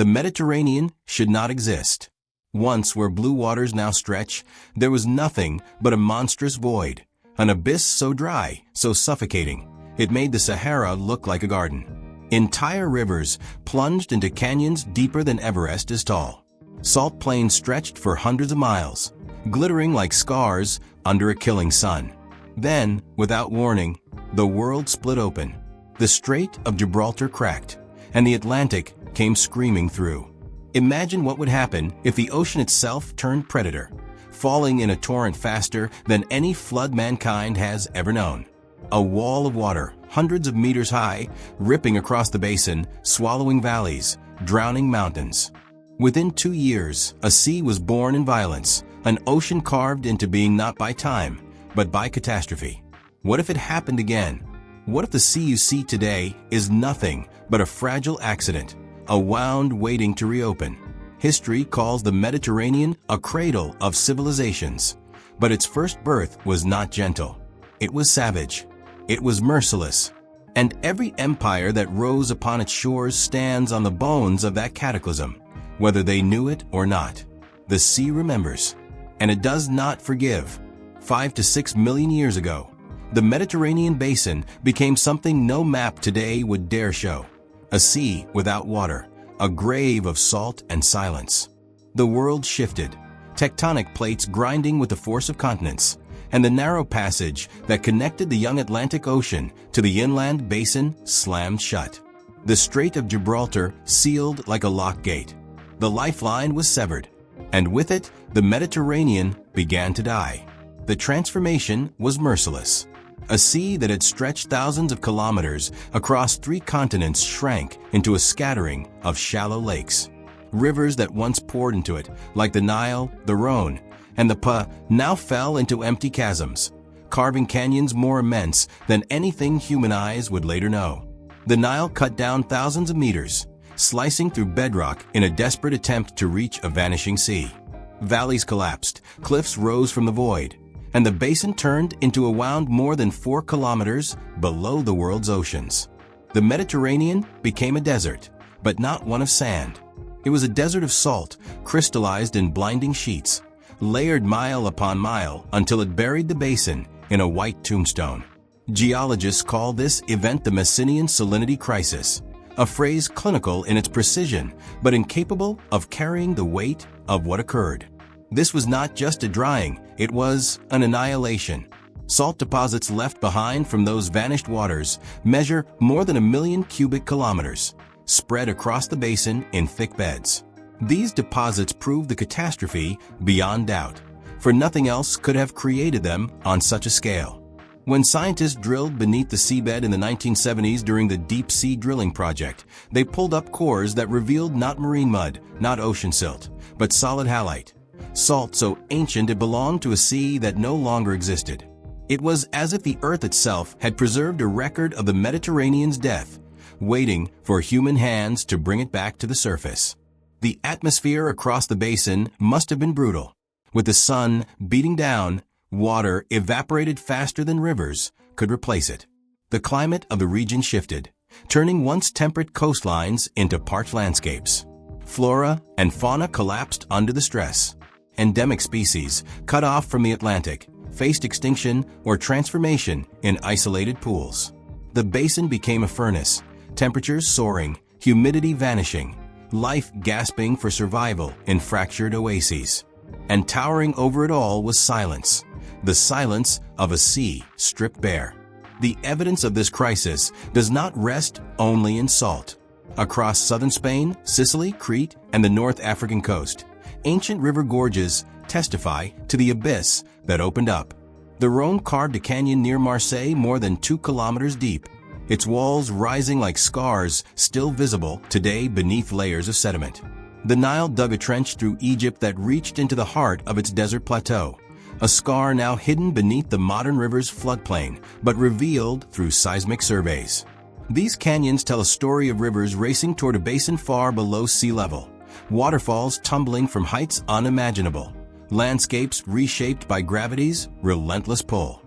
The Mediterranean should not exist. Once where blue waters now stretch, there was nothing but a monstrous void, an abyss so dry, so suffocating, it made the Sahara look like a garden. Entire rivers plunged into canyons deeper than Everest is tall. Salt plains stretched for hundreds of miles, glittering like scars under a killing sun. Then, without warning, the world split open. The Strait of Gibraltar cracked, and the Atlantic came screaming through. Imagine what would happen if the ocean itself turned predator, falling in a torrent faster than any flood mankind has ever known. A wall of water, hundreds of meters high, ripping across the basin, swallowing valleys, drowning mountains. Within 2 years, a sea was born in violence, an ocean carved into being not by time, but by catastrophe. What if it happened again? What if the sea you see today is nothing but a fragile accident, a wound waiting to reopen? History calls the Mediterranean a cradle of civilizations, but its first birth was not gentle. It was savage. It was merciless. And every empire that rose upon its shores stands on the bones of that cataclysm, whether they knew it or not. The sea remembers, and it does not forgive. 5 to 6 million years ago, the Mediterranean basin became something no map today would dare show. A sea without water, a grave of salt and silence. The world shifted, tectonic plates grinding with the force of continents, and the narrow passage that connected the young Atlantic Ocean to the inland basin slammed shut. The Strait of Gibraltar sealed like a locked gate. The lifeline was severed, and with it, the Mediterranean began to die. The transformation was merciless. A sea that had stretched thousands of kilometers across 3 continents shrank into a scattering of shallow lakes. Rivers that once poured into it, like the Nile, the Rhone, and the Pa, now fell into empty chasms, carving canyons more immense than anything human eyes would later know. The Nile cut down thousands of meters, slicing through bedrock in a desperate attempt to reach a vanishing sea. Valleys collapsed, cliffs rose from the void, and the basin turned into a wound more than 4 kilometers below the world's oceans. The Mediterranean became a desert, but not one of sand. It was a desert of salt, crystallized in blinding sheets, layered mile upon mile until it buried the basin in a white tombstone. Geologists call this event the Messinian salinity crisis, a phrase clinical in its precision, but incapable of carrying the weight of what occurred. This was not just a drying, it was an annihilation. Salt deposits left behind from those vanished waters measure more than 1 million cubic kilometers, spread across the basin in thick beds. These deposits prove the catastrophe beyond doubt, for nothing else could have created them on such a scale. When scientists drilled beneath the seabed in the 1970s during the Deep Sea Drilling Project, they pulled up cores that revealed not marine mud, not ocean silt, but solid halite. Salt so ancient it belonged to a sea that no longer existed. It was as if the earth itself had preserved a record of the Mediterranean's death, waiting for human hands to bring it back to the surface. The atmosphere across the basin must have been brutal. With the sun beating down, water evaporated faster than rivers could replace it. The climate of the region shifted, turning once temperate coastlines into parched landscapes. Flora and fauna collapsed under the stress. Endemic species, cut off from the Atlantic, faced extinction or transformation in isolated pools. The basin became a furnace, temperatures soaring, humidity vanishing, life gasping for survival in fractured oases. And towering over it all was silence, the silence of a sea stripped bare. The evidence of this crisis does not rest only in salt. Across southern Spain, Sicily, Crete, and the North African coast, ancient river gorges testify to the abyss that opened up. The Rhone carved a canyon near Marseille more than 2 kilometers deep, its walls rising like scars still visible today beneath layers of sediment. The Nile dug a trench through Egypt that reached into the heart of its desert plateau, a scar now hidden beneath the modern river's floodplain, but revealed through seismic surveys. These canyons tell a story of rivers racing toward a basin far below sea level, waterfalls tumbling from heights unimaginable, landscapes reshaped by gravity's relentless pull.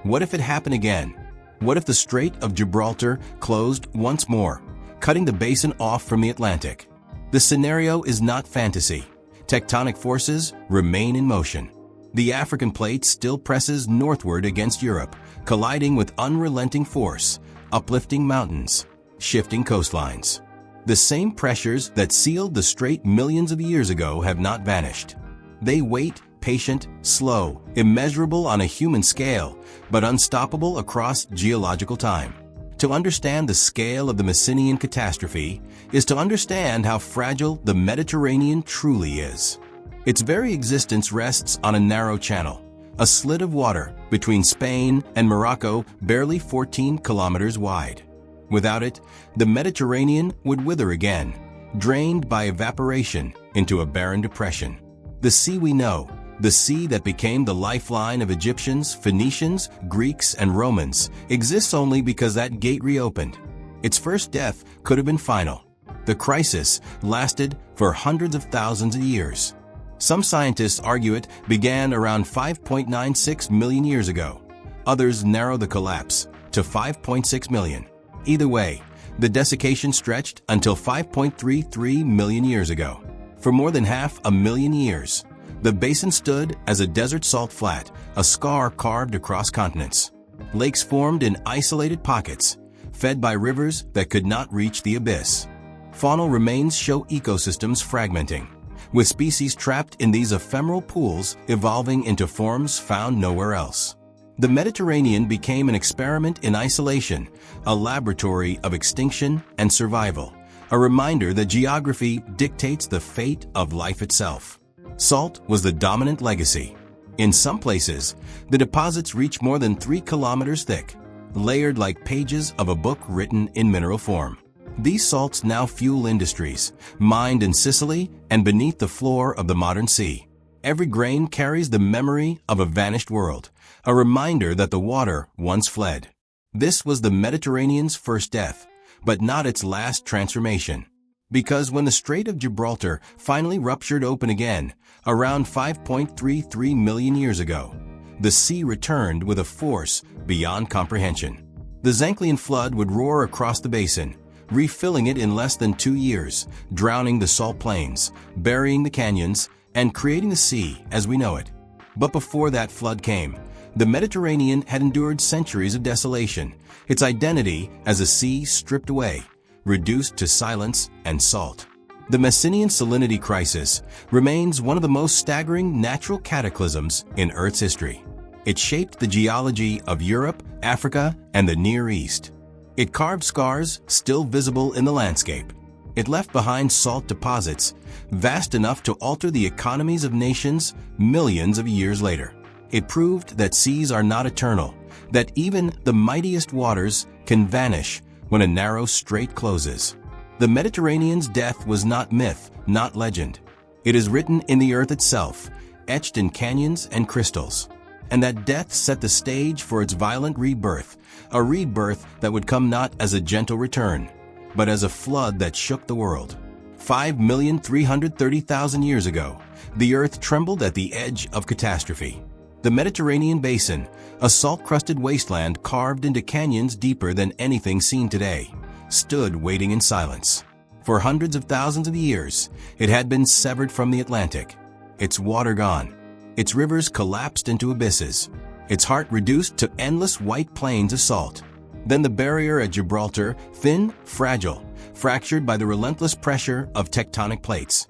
What if it happened again? What if the Strait of Gibraltar closed once more, cutting the basin off from the Atlantic? The scenario is not fantasy. Tectonic forces remain in motion. The African plate still presses northward against Europe, colliding with unrelenting force, uplifting mountains, shifting coastlines. The same pressures that sealed the strait millions of years ago have not vanished. They wait, patient, slow, immeasurable on a human scale, but unstoppable across geological time. To understand the scale of the Messinian catastrophe is to understand how fragile the Mediterranean truly is. Its very existence rests on a narrow channel, a slit of water between Spain and Morocco barely 14 kilometers wide. Without it, the Mediterranean would wither again, drained by evaporation into a barren depression. The sea we know, the sea that became the lifeline of Egyptians, Phoenicians, Greeks, and Romans, exists only because that gate reopened. Its first death could have been final. The crisis lasted for hundreds of thousands of years. Some scientists argue it began around 5.96 million years ago. Others narrow the collapse to 5.6 million. Either way, the desiccation stretched until 5.33 million years ago. For more than 500,000 years, the basin stood as a desert salt flat, a scar carved across continents. Lakes formed in isolated pockets, fed by rivers that could not reach the abyss. Faunal remains show ecosystems fragmenting, with species trapped in these ephemeral pools evolving into forms found nowhere else. The Mediterranean became an experiment in isolation, a laboratory of extinction and survival, a reminder that geography dictates the fate of life itself. Salt was the dominant legacy. In some places, the deposits reach more than 3 kilometers thick, layered like pages of a book written in mineral form. These salts now fuel industries, mined in Sicily and beneath the floor of the modern sea. Every grain carries the memory of a vanished world, a reminder that the water once fled. This was the Mediterranean's first death, but not its last transformation. Because when the Strait of Gibraltar finally ruptured open again, around 5.33 million years ago, the sea returned with a force beyond comprehension. The Zanclean Flood would roar across the basin, refilling it in less than 2 years, drowning the salt plains, burying the canyons, and creating the sea as we know it. But before that flood came, the Mediterranean had endured centuries of desolation, its identity as a sea stripped away, reduced to silence and salt. The Messinian salinity crisis remains one of the most staggering natural cataclysms in Earth's history. It shaped the geology of Europe, Africa, and the Near East. It carved scars still visible in the landscape. It left behind salt deposits vast enough to alter the economies of nations millions of years later. It proved that seas are not eternal, that even the mightiest waters can vanish when a narrow strait closes. The Mediterranean's death was not myth, not legend. It is written in the earth itself, etched in canyons and crystals. And that death set the stage for its violent rebirth, a rebirth that would come not as a gentle return, but as a flood that shook the world. 5,330,000 years ago, the earth trembled at the edge of catastrophe. The Mediterranean basin, a salt-crusted wasteland carved into canyons deeper than anything seen today, stood waiting in silence. For hundreds of thousands of years, it had been severed from the Atlantic, its water gone, its rivers collapsed into abysses, its heart reduced to endless white plains of salt. Then the barrier at Gibraltar, thin, fragile, fractured by the relentless pressure of tectonic plates,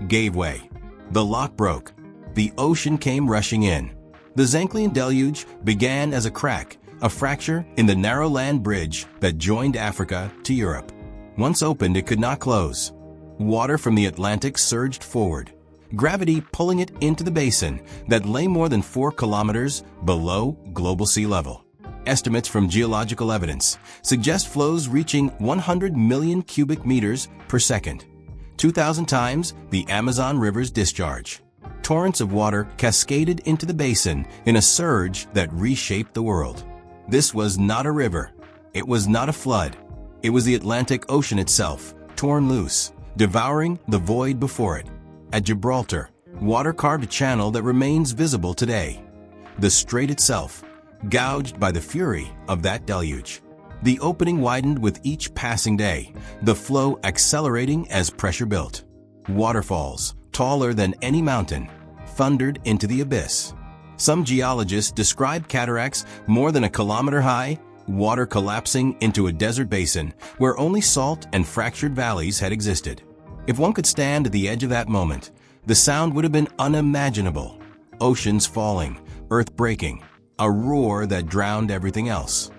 gave way. The lock broke. The ocean came rushing in. The Zanclean deluge began as a crack, a fracture in the narrow land bridge that joined Africa to Europe. Once opened, it could not close. Water from the Atlantic surged forward, gravity pulling it into the basin that lay more than 4 kilometers below global sea level. Estimates from geological evidence suggest flows reaching 100 million cubic meters per second, 2,000 times the Amazon River's discharge. Torrents of water cascaded into the basin in a surge that reshaped the world. This was not a river. It was not a flood. It was the Atlantic Ocean itself, torn loose, devouring the void before it. At Gibraltar, water carved a channel that remains visible today. The strait itself, gouged by the fury of that deluge. The opening widened with each passing day, the flow accelerating as pressure built. Waterfalls, taller than any mountain, thundered into the abyss. Some geologists describe cataracts more than a kilometer high, water collapsing into a desert basin where only salt and fractured valleys had existed. If one could stand at the edge of that moment, the sound would have been unimaginable. Oceans falling, earth breaking, a roar that drowned everything else.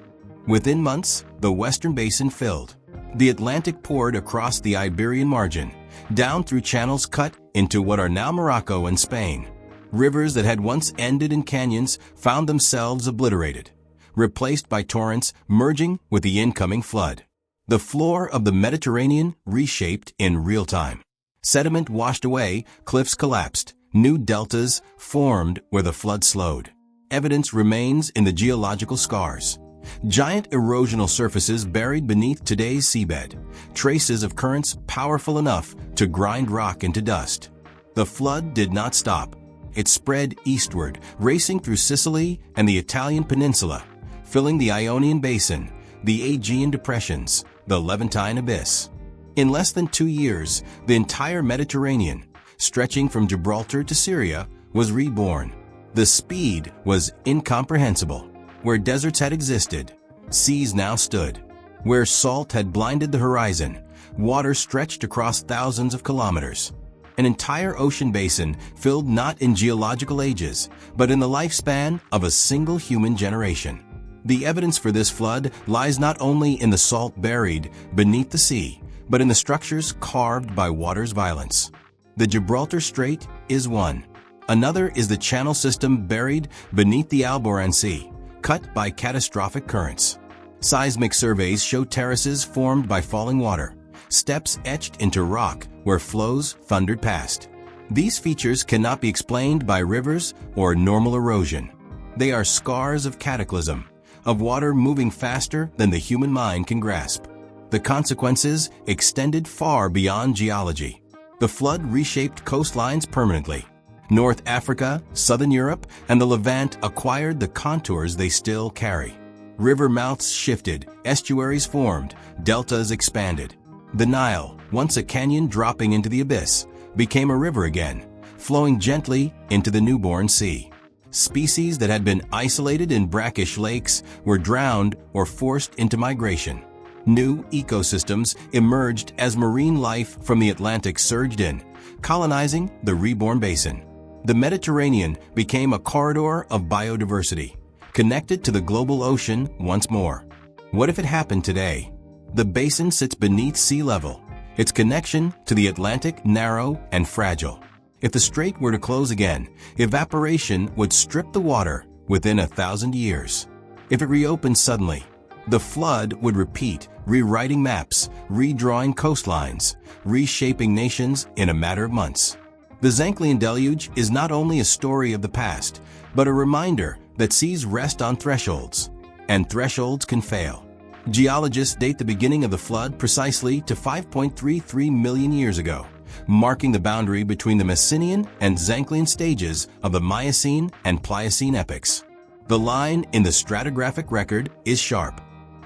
Within months, the western basin filled. The Atlantic poured across the Iberian margin, down through channels cut into what are now Morocco and Spain. Rivers that had once ended in canyons found themselves obliterated, replaced by torrents merging with the incoming flood. The floor of the Mediterranean reshaped in real time. Sediment washed away, cliffs collapsed, new deltas formed where the flood slowed. Evidence remains in the geological scars. Giant erosional surfaces buried beneath today's seabed, traces of currents powerful enough to grind rock into dust. The flood did not stop. It spread eastward, racing through Sicily and the Italian peninsula, filling the Ionian Basin, the Aegean depressions, the Levantine Abyss. In less than 2 years, the entire Mediterranean, stretching from Gibraltar to Syria, was reborn. The speed was incomprehensible. Where deserts had existed, seas now stood. Where salt had blinded the horizon, water stretched across thousands of kilometers. An entire ocean basin filled not in geological ages, but in the lifespan of a single human generation. The evidence for this flood lies not only in the salt buried beneath the sea, but in the structures carved by water's violence. The Gibraltar Strait is one. Another is the channel system buried beneath the Alboran Sea, cut by catastrophic currents. Seismic surveys show terraces formed by falling water, steps etched into rock where flows thundered past. These features cannot be explained by rivers or normal erosion. They are scars of cataclysm, of water moving faster than the human mind can grasp. The consequences extended far beyond geology. The flood reshaped coastlines permanently. North Africa, Southern Europe, and the Levant acquired the contours they still carry. River mouths shifted, estuaries formed, deltas expanded. The Nile, once a canyon dropping into the abyss, became a river again, flowing gently into the newborn sea. Species that had been isolated in brackish lakes were drowned or forced into migration. New ecosystems emerged as marine life from the Atlantic surged in, colonizing the reborn basin. The Mediterranean became a corridor of biodiversity, connected to the global ocean once more. What if it happened today? The basin sits beneath sea level, its connection to the Atlantic narrow and fragile. If the strait were to close again, evaporation would strip the water within 1,000 years. If it reopened suddenly, the flood would repeat, rewriting maps, redrawing coastlines, reshaping nations in a matter of months. The Zanclean deluge is not only a story of the past, but a reminder that seas rest on thresholds, and thresholds can fail. Geologists date the beginning of the flood precisely to 5.33 million years ago, marking the boundary between the Messinian and Zanclean stages of the Miocene and Pliocene epochs. The line in the stratigraphic record is sharp.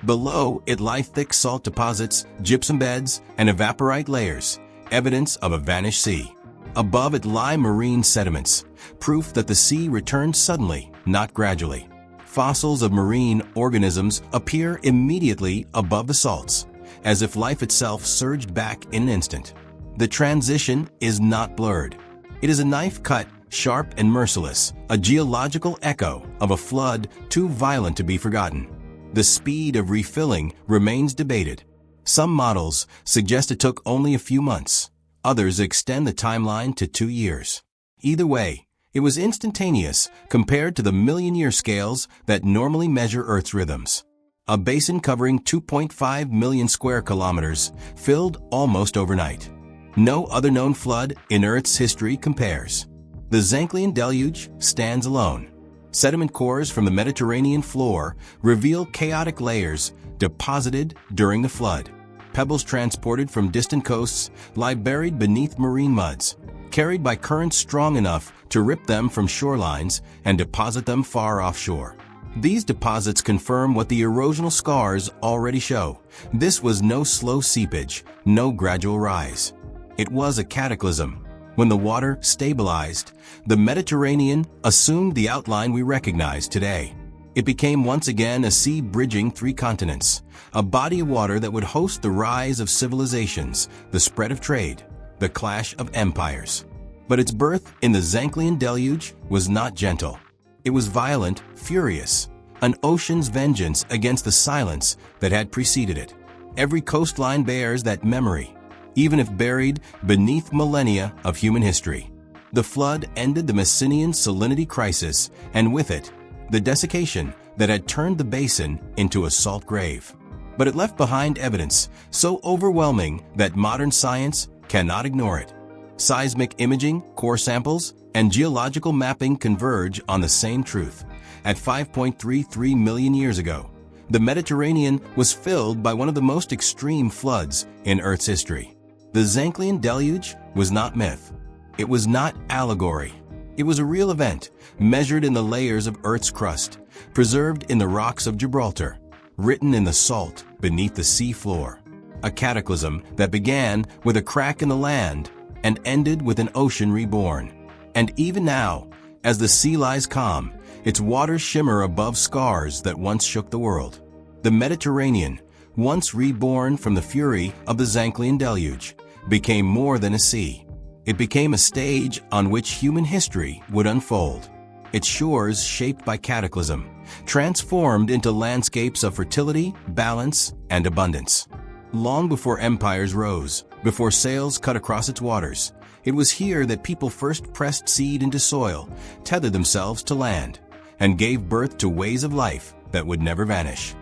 Below it lie thick salt deposits, gypsum beds, and evaporite layers, evidence of a vanished sea. Above it lie marine sediments, proof that the sea returned suddenly, not gradually. Fossils of marine organisms appear immediately above the salts, as if life itself surged back in an instant. The transition is not blurred. It is a knife cut, sharp and merciless, a geological echo of a flood too violent to be forgotten. The speed of refilling remains debated. Some models suggest it took only a few months. Others extend the timeline to 2 years. Either way, it was instantaneous compared to the million-year scales that normally measure Earth's rhythms. A basin covering 2.5 million square kilometers filled almost overnight. No other known flood in Earth's history compares. The Zanclean deluge stands alone. Sediment cores from the Mediterranean floor reveal chaotic layers deposited during the flood. Pebbles transported from distant coasts lie buried beneath marine muds, carried by currents strong enough to rip them from shorelines and deposit them far offshore. These deposits confirm what the erosional scars already show. This was no slow seepage, no gradual rise. It was a cataclysm. When the water stabilized, the Mediterranean assumed the outline we recognize today. It became once again a sea bridging 3 continents, a body of water that would host the rise of civilizations, the spread of trade, the clash of empires. But its birth in the Zanclean deluge was not gentle. It was violent, furious, an ocean's vengeance against the silence that had preceded it. Every coastline bears that memory, even if buried beneath millennia of human history. The flood ended the Messinian salinity crisis, and with it, the desiccation that had turned the basin into a salt grave. But it left behind evidence so overwhelming that modern science cannot ignore it. Seismic imaging, core samples, and geological mapping converge on the same truth. At 5.33 million years ago, the Mediterranean was filled by one of the most extreme floods in Earth's history. The Zanclean deluge was not myth. It was not allegory. It was a real event, measured in the layers of Earth's crust, preserved in the rocks of Gibraltar, written in the salt beneath the sea floor. A cataclysm that began with a crack in the land and ended with an ocean reborn. And even now, as the sea lies calm, its waters shimmer above scars that once shook the world. The Mediterranean, once reborn from the fury of the Zanclean deluge, became more than a sea. It became a stage on which human history would unfold. Its shores shaped by cataclysm, transformed into landscapes of fertility, balance, and abundance. Long before empires rose, before sails cut across its waters, it was here that people first pressed seed into soil, tethered themselves to land, and gave birth to ways of life that would never vanish.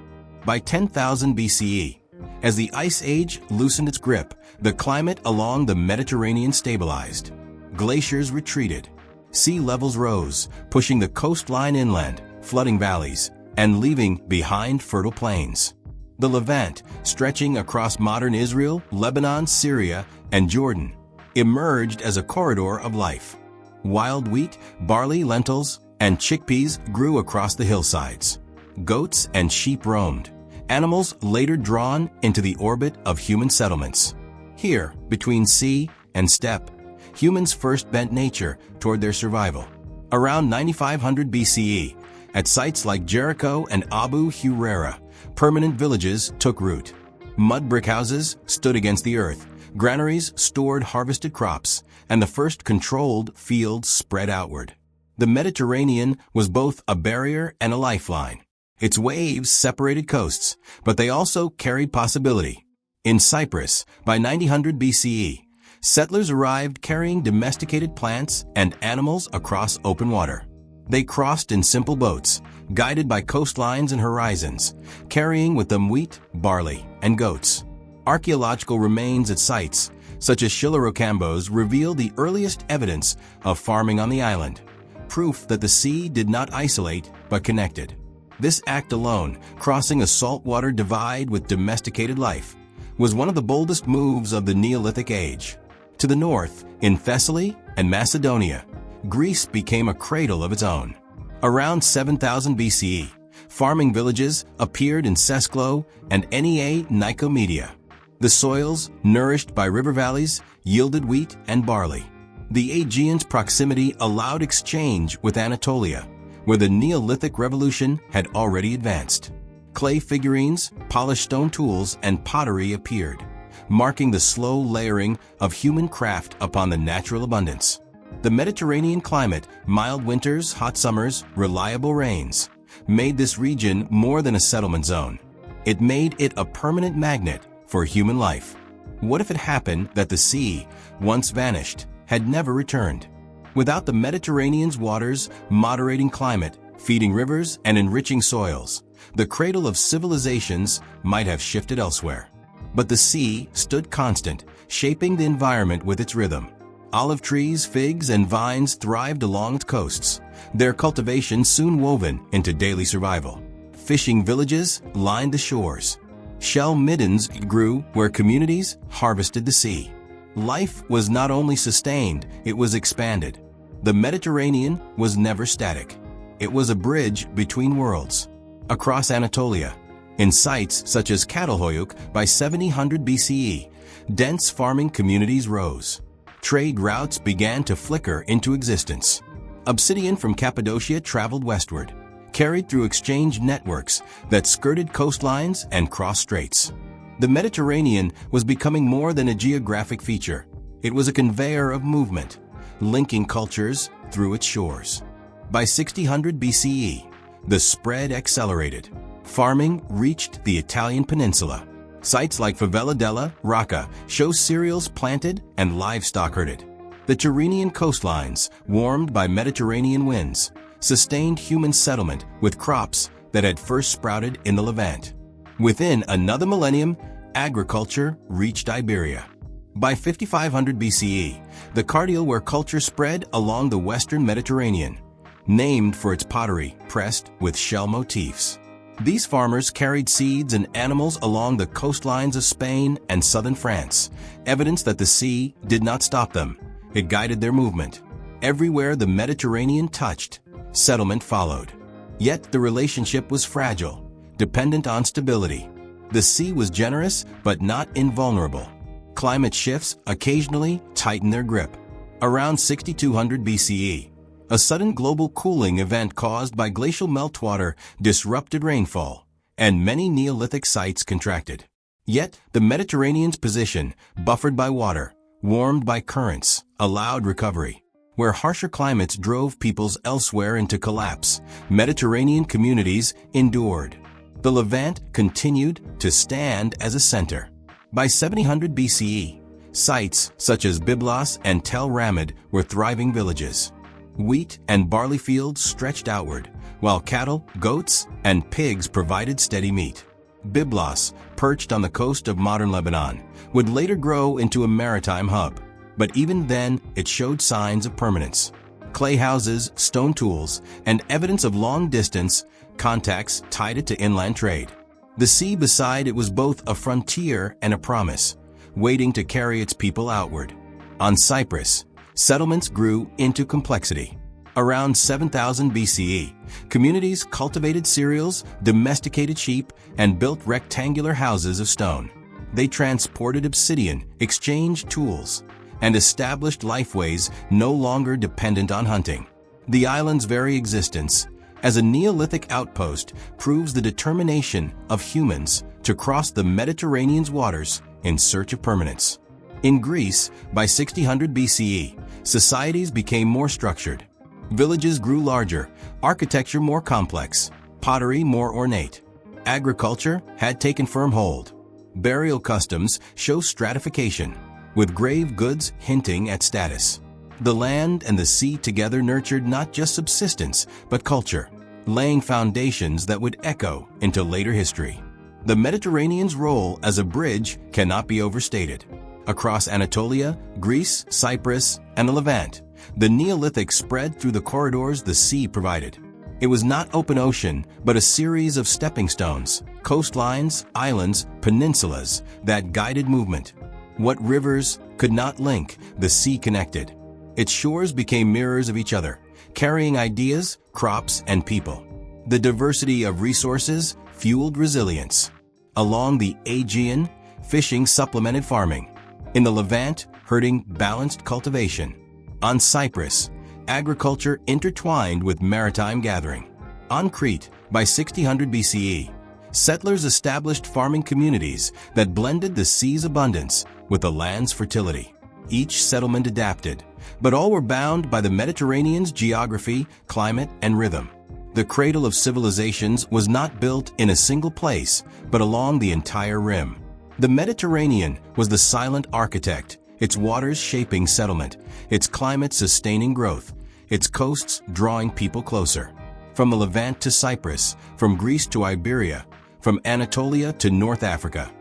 By 10,000 BCE, as the Ice Age loosened its grip, the climate along the Mediterranean stabilized. Glaciers retreated. Sea levels rose, pushing the coastline inland, flooding valleys, and leaving behind fertile plains. The Levant, stretching across modern Israel, Lebanon, Syria, and Jordan, emerged as a corridor of life. Wild wheat, barley, lentils, and chickpeas grew across the hillsides. Goats and sheep roamed, animals later drawn into the orbit of human settlements. Here, between sea and steppe, humans first bent nature toward their survival. Around 9500 BCE, at sites like Jericho and Abu Huraira, permanent villages took root. Mud brick houses stood against the earth, granaries stored harvested crops, and the first controlled fields spread outward. The Mediterranean was both a barrier and a lifeline. Its waves separated coasts, but they also carried possibility. In Cyprus, by 900 BCE, settlers arrived carrying domesticated plants and animals across open water. They crossed in simple boats, guided by coastlines and horizons, carrying with them wheat, barley, and goats. Archaeological remains at sites, such as Shilarocambos, reveal the earliest evidence of farming on the island, proof that the sea did not isolate but connected. This act alone, crossing a saltwater divide with domesticated life, was one of the boldest moves of the Neolithic age. To the north, in Thessaly and Macedonia, Greece became a cradle of its own. Around 7000 BCE, farming villages appeared in Sesklo and Nea Nicomedia. The soils, nourished by river valleys, yielded wheat and barley. The Aegean's proximity allowed exchange with Anatolia, where the Neolithic revolution had already advanced. Clay figurines, polished stone tools, and pottery appeared, marking the slow layering of human craft upon the natural abundance. The Mediterranean climate, mild winters, hot summers, reliable rains, made this region more than a settlement zone. It made it a permanent magnet for human life. What if it happened that the sea, once vanished, had never returned? Without the Mediterranean's waters, moderating climate, feeding rivers, and enriching soils, the cradle of civilizations might have shifted elsewhere. But the sea stood constant, shaping the environment with its rhythm. Olive trees, figs, and vines thrived along its coasts, their cultivation soon woven into daily survival. Fishing villages lined the shores. Shell middens grew where communities harvested the sea. Life was not only sustained, it was expanded. The Mediterranean was never static. It was a bridge between worlds. Across Anatolia, in sites such as Catalhoyuk by 700 BCE, dense farming communities rose. Trade routes began to flicker into existence. Obsidian from Cappadocia traveled westward, carried through exchange networks that skirted coastlines and crossed straits. The Mediterranean was becoming more than a geographic feature. It was a conveyor of movement, linking cultures through its shores. By 600 BCE, the spread accelerated. Farming reached the Italian peninsula. Sites like Favela della Rocca show cereals planted and livestock herded. The Tyrrhenian coastlines, warmed by Mediterranean winds, sustained human settlement with crops that had first sprouted in the Levant. Within another millennium, agriculture reached Iberia. By 5500 BCE, the cradle where culture spread along the western Mediterranean, named for its pottery pressed with shell motifs. These farmers carried seeds and animals along the coastlines of Spain and southern France, evidence that the sea did not stop them. It guided their movement. Everywhere the Mediterranean touched, settlement followed. Yet the relationship was fragile, dependent on stability. The sea was generous but not invulnerable. Climate shifts occasionally tightened their grip. Around 6200 BCE, a sudden global cooling event caused by glacial meltwater disrupted rainfall, and many Neolithic sites contracted. Yet, the Mediterranean's position, buffered by water, warmed by currents, allowed recovery. Where harsher climates drove peoples elsewhere into collapse, Mediterranean communities endured. The Levant continued to stand as a center. By 700 BCE, sites such as Byblos and Tel Ramid were thriving villages. Wheat and barley fields stretched outward, while cattle, goats, and pigs provided steady meat. Byblos, perched on the coast of modern Lebanon, would later grow into a maritime hub, but even then it showed signs of permanence. Clay houses, stone tools, and evidence of long-distance contacts tied it to inland trade. The sea beside it was both a frontier and a promise, waiting to carry its people outward. On Cyprus, settlements grew into complexity. Around 7000 BCE, communities cultivated cereals, domesticated sheep, and built rectangular houses of stone. They transported obsidian, exchanged tools, and established lifeways no longer dependent on hunting. The island's very existence, as a Neolithic outpost, proves the determination of humans to cross the Mediterranean's waters in search of permanence. In Greece, by 600 BCE, societies became more structured. Villages grew larger, architecture more complex, pottery more ornate. Agriculture had taken firm hold. Burial customs show stratification, with grave goods hinting at status. The land and the sea together nurtured not just subsistence, but culture, laying foundations that would echo into later history. The Mediterranean's role as a bridge cannot be overstated. Across Anatolia, Greece, Cyprus, and the Levant, the Neolithic spread through the corridors the sea provided. It was not open ocean, but a series of stepping stones, coastlines, islands, peninsulas that guided movement. What rivers could not link, the sea connected. Its shores became mirrors of each other, carrying ideas, crops, and people. The diversity of resources fueled resilience. Along the Aegean, fishing supplemented farming. In the Levant, herding balanced cultivation. On Cyprus, agriculture intertwined with maritime gathering. On Crete, by 600 BCE, settlers established farming communities that blended the sea's abundance with the land's fertility. Each settlement adapted, but all were bound by the Mediterranean's geography, climate, and rhythm. The cradle of civilizations was not built in a single place, but along the entire rim. The Mediterranean was the silent architect, its waters shaping settlement, its climate sustaining growth, its coasts drawing people closer. From the Levant to Cyprus, from Greece to Iberia, from Anatolia to North Africa,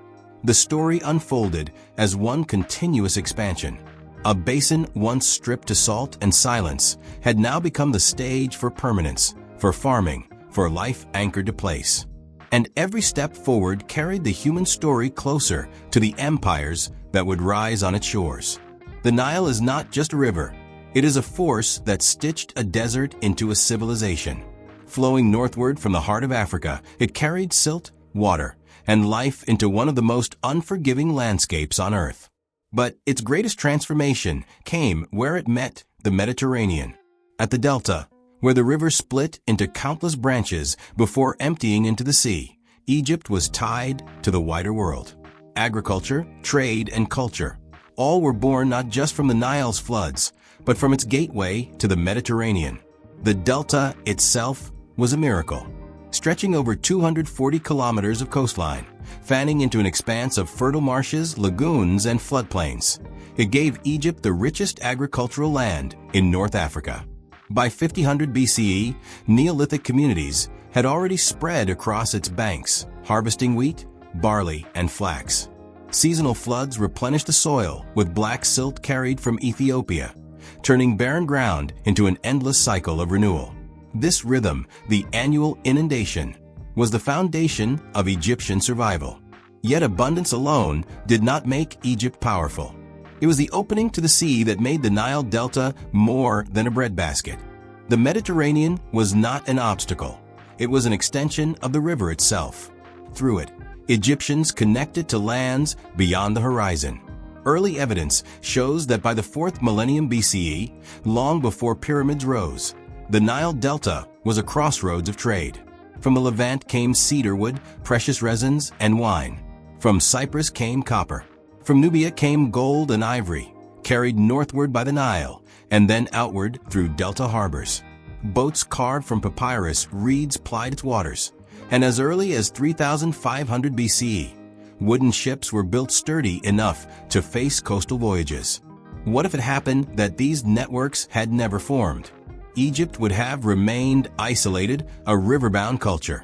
the story unfolded as one continuous expansion. A basin once stripped to salt and silence had now become the stage for permanence, for farming, for life anchored to place. And every step forward carried the human story closer to the empires that would rise on its shores. The Nile is not just a river. It is a force that stitched a desert into a civilization. Flowing northward from the heart of Africa, it carried silt, water, and life into one of the most unforgiving landscapes on Earth. But its greatest transformation came where it met the Mediterranean. At the delta, where the river split into countless branches before emptying into the sea, Egypt was tied to the wider world. Agriculture, trade, and culture, all were born not just from the Nile's floods, but from its gateway to the Mediterranean. The delta itself was a miracle, stretching over 240 kilometers of coastline, fanning into an expanse of fertile marshes, lagoons, and floodplains. It gave Egypt the richest agricultural land in North Africa. By 5000 BCE, Neolithic communities had already spread across its banks, harvesting wheat, barley, and flax. Seasonal floods replenished the soil with black silt carried from Ethiopia, turning barren ground into an endless cycle of renewal. This rhythm, the annual inundation, was the foundation of Egyptian survival. Yet abundance alone did not make Egypt powerful. It was the opening to the sea that made the Nile Delta more than a breadbasket. The Mediterranean was not an obstacle. It was an extension of the river itself. Through it, Egyptians connected to lands beyond the horizon. Early evidence shows that by the 4th millennium BCE, long before pyramids rose, the Nile Delta was a crossroads of trade. From the Levant came cedar wood, precious resins, and wine. From Cyprus came copper. From Nubia came gold and ivory, carried northward by the Nile, and then outward through delta harbors. Boats carved from papyrus reeds plied its waters, and as early as 3500 BCE, wooden ships were built sturdy enough to face coastal voyages. What if it happened that these networks had never formed? Egypt would have remained isolated, a riverbound culture.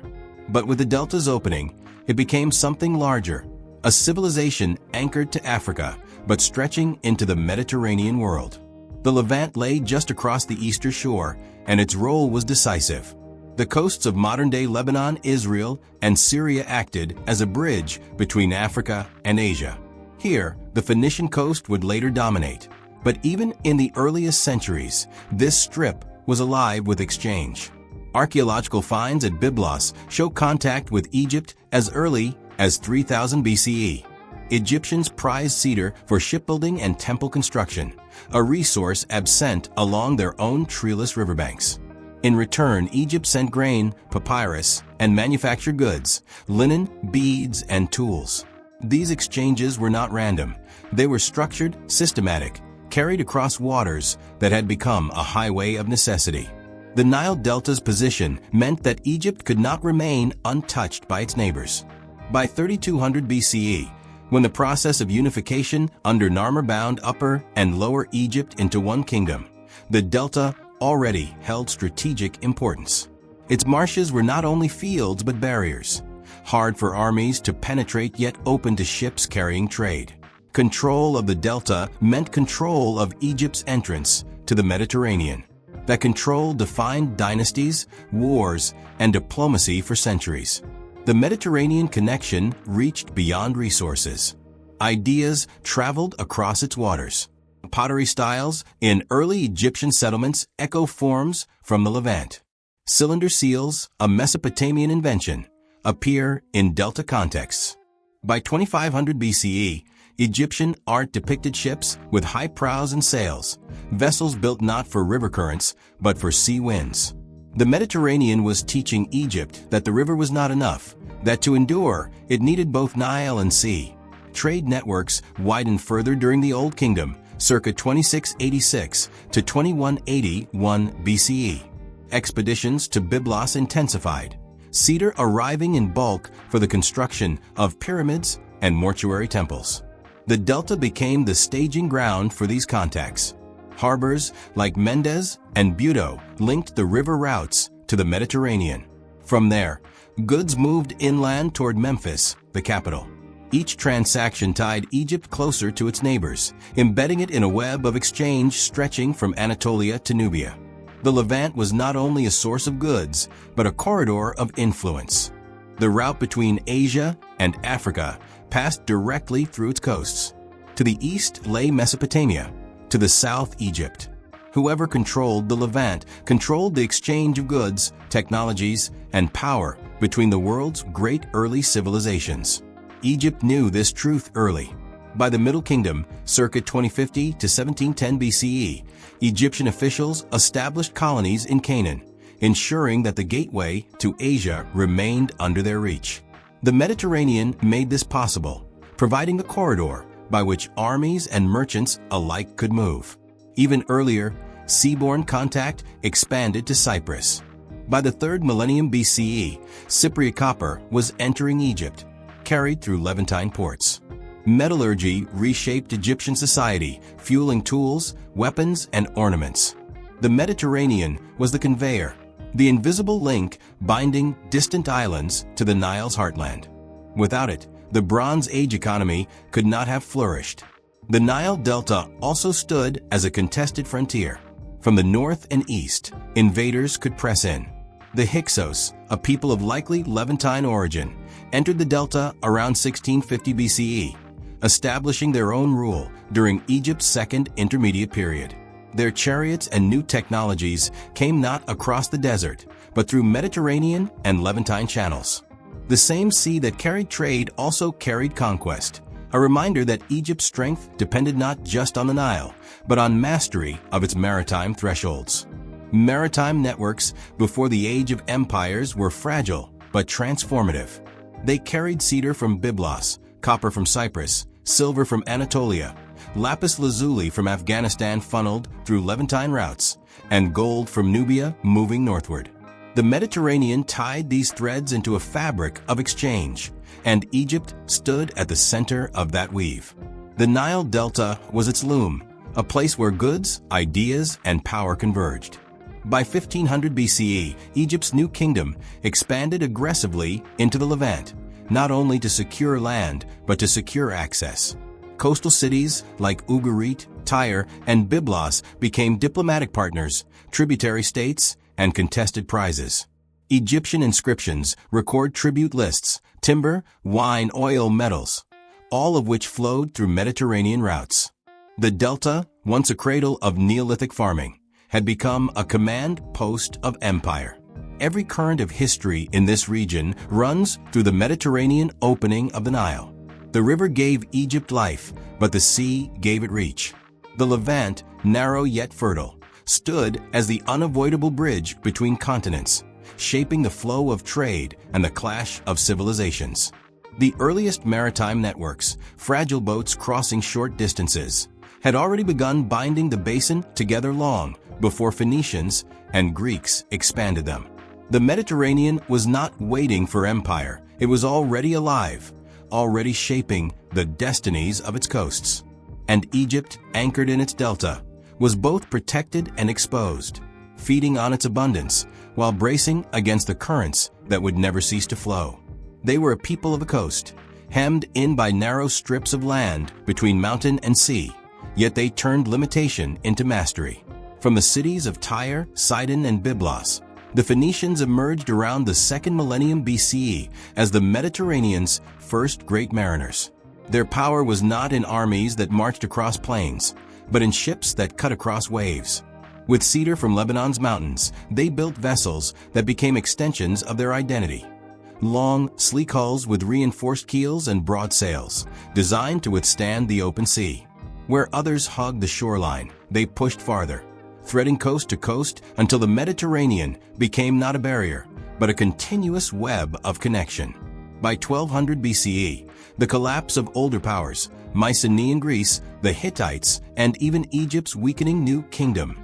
But with the delta's opening, it became something larger, a civilization anchored to Africa, but stretching into the Mediterranean world. The Levant lay just across the eastern shore, and its role was decisive. The coasts of modern-day Lebanon, Israel, and Syria acted as a bridge between Africa and Asia. Here, the Phoenician coast would later dominate. But even in the earliest centuries, this strip was alive with exchange. Archaeological finds at Byblos show contact with Egypt as early as 3000 BCE. Egyptians prized cedar for shipbuilding and temple construction, a resource absent along their own treeless riverbanks. In return, Egypt sent grain, papyrus, and manufactured goods, linen, beads, and tools. These exchanges were not random. They were structured, systematic, carried across waters that had become a highway of necessity. The Nile Delta's position meant that Egypt could not remain untouched by its neighbors. By 3200 BCE, when the process of unification under Narmer bound Upper and Lower Egypt into one kingdom, the Delta already held strategic importance. Its marshes were not only fields but barriers, hard for armies to penetrate yet open to ships carrying trade. Control of the Delta meant control of Egypt's entrance to the Mediterranean. That control defined dynasties, wars, and diplomacy for centuries. The Mediterranean connection reached beyond resources. Ideas traveled across its waters. Pottery styles in early Egyptian settlements echo forms from the Levant. Cylinder seals, a Mesopotamian invention, appear in Delta contexts. By 2500 BCE, Egyptian art depicted ships with high prows and sails, vessels built not for river currents, but for sea winds. The Mediterranean was teaching Egypt that the river was not enough, that to endure, it needed both Nile and sea. Trade networks widened further during the Old Kingdom, circa 2686 to 2181 BCE. Expeditions to Byblos intensified, cedar arriving in bulk for the construction of pyramids and mortuary temples. The Delta became the staging ground for these contacts. Harbors like Mendes and Buto linked the river routes to the Mediterranean. From there, goods moved inland toward Memphis, the capital. Each transaction tied Egypt closer to its neighbors, embedding it in a web of exchange stretching from Anatolia to Nubia. The Levant was not only a source of goods, but a corridor of influence. The route between Asia and Africa passed directly through its coasts. To the east lay Mesopotamia, to the south Egypt. Whoever controlled the Levant controlled the exchange of goods, technologies, and power between the world's great early civilizations. Egypt knew this truth early. By the Middle Kingdom, circa 2050 to 1710 BCE, Egyptian officials established colonies in Canaan, ensuring that the gateway to Asia remained under their reach. The Mediterranean made this possible, providing a corridor by which armies and merchants alike could move. Even earlier, seaborne contact expanded to Cyprus. By the 3rd millennium BCE, Cypriot copper was entering Egypt, carried through Levantine ports. Metallurgy reshaped Egyptian society, fueling tools, weapons, and ornaments. The Mediterranean was the conveyor, the invisible link binding distant islands to the Nile's heartland. Without it, the Bronze Age economy could not have flourished. The Nile Delta also stood as a contested frontier. From the north and east, invaders could press in. The Hyksos, a people of likely Levantine origin, entered the delta around 1650 BCE, establishing their own rule during Egypt's second intermediate period. Their chariots and new technologies came not across the desert, but through Mediterranean and Levantine channels. The same sea that carried trade also carried conquest, a reminder that Egypt's strength depended not just on the Nile, but on mastery of its maritime thresholds. Maritime networks before the age of empires were fragile but transformative. They carried cedar from Byblos, copper from Cyprus, silver from Anatolia, lapis lazuli from Afghanistan funneled through Levantine routes, and gold from Nubia moving northward. The Mediterranean tied these threads into a fabric of exchange, and Egypt stood at the center of that weave. The Nile Delta was its loom, a place where goods, ideas, and power converged. By 1500 BCE, Egypt's new kingdom expanded aggressively into the Levant, not only to secure land, but to secure access. Coastal cities like Ugarit, Tyre, and Byblos became diplomatic partners, tributary states, and contested prizes. Egyptian inscriptions record tribute lists, timber, wine, oil, metals, all of which flowed through Mediterranean routes. The Delta, once a cradle of Neolithic farming, had become a command post of empire. Every current of history in this region runs through the Mediterranean opening of the Nile. The river gave Egypt life, but the sea gave it reach. The Levant, narrow yet fertile, stood as the unavoidable bridge between continents, shaping the flow of trade and the clash of civilizations. The earliest maritime networks, fragile boats crossing short distances, had already begun binding the basin together long before Phoenicians and Greeks expanded them. The Mediterranean was not waiting for empire. It was already alive, already shaping the destinies of its coasts. And Egypt, anchored in its delta, was both protected and exposed, feeding on its abundance while bracing against the currents that would never cease to flow. They were a people of the coast, hemmed in by narrow strips of land between mountain and sea, yet they turned limitation into mastery. From the cities of Tyre, Sidon, and Byblos, the Phoenicians emerged around the 2nd millennium BCE as the Mediterranean's first great mariners. Their power was not in armies that marched across plains, but in ships that cut across waves. With cedar from Lebanon's mountains, they built vessels that became extensions of their identity. Long, sleek hulls with reinforced keels and broad sails, designed to withstand the open sea. Where others hugged the shoreline, they pushed farther, threading coast to coast until the Mediterranean became not a barrier, but a continuous web of connection. By 1200 BCE, the collapse of older powers, Mycenaean Greece, the Hittites, and even Egypt's weakening new kingdom,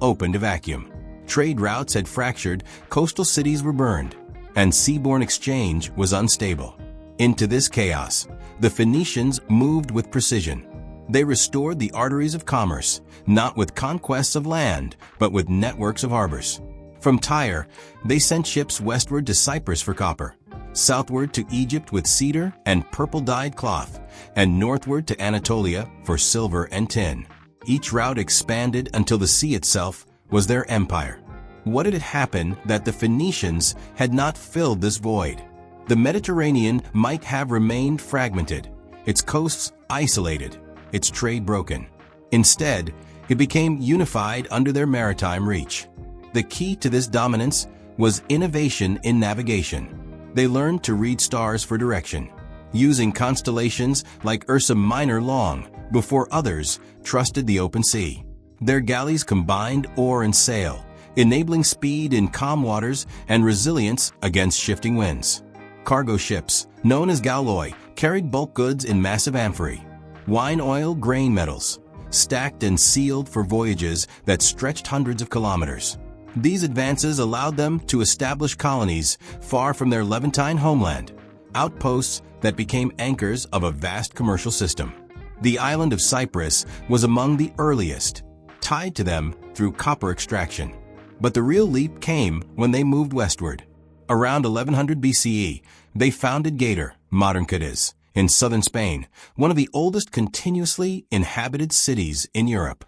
opened a vacuum. Trade routes had fractured, coastal cities were burned, and seaborne exchange was unstable. Into this chaos, the Phoenicians moved with precision. They restored the arteries of commerce, not with conquests of land, but with networks of harbors. From Tyre, they sent ships westward to Cyprus for copper, southward to Egypt with cedar and purple-dyed cloth, and northward to Anatolia for silver and tin. Each route expanded until the sea itself was their empire. What had happened that the Phoenicians had not filled this void? The Mediterranean might have remained fragmented, its coasts isolated, its trade broken. Instead, It became unified under their maritime reach. The key to this dominance was innovation in navigation. They learned to read stars for direction, using constellations like Ursa Minor long before others trusted the open sea. Their galleys combined oar and sail, enabling speed in calm waters and resilience against shifting winds. Cargo ships, known as galley, carried bulk goods in massive amphorae, wine oil, grain metals, stacked and sealed for voyages that stretched hundreds of kilometers. These advances allowed them to establish colonies far from their Levantine homeland, outposts that became anchors of a vast commercial system. The island of Cyprus was among the earliest, tied to them through copper extraction. But the real leap came when they moved westward. Around 1100 BCE, they founded Gadir, modern Cadiz, in southern Spain, one of the oldest continuously inhabited cities in Europe.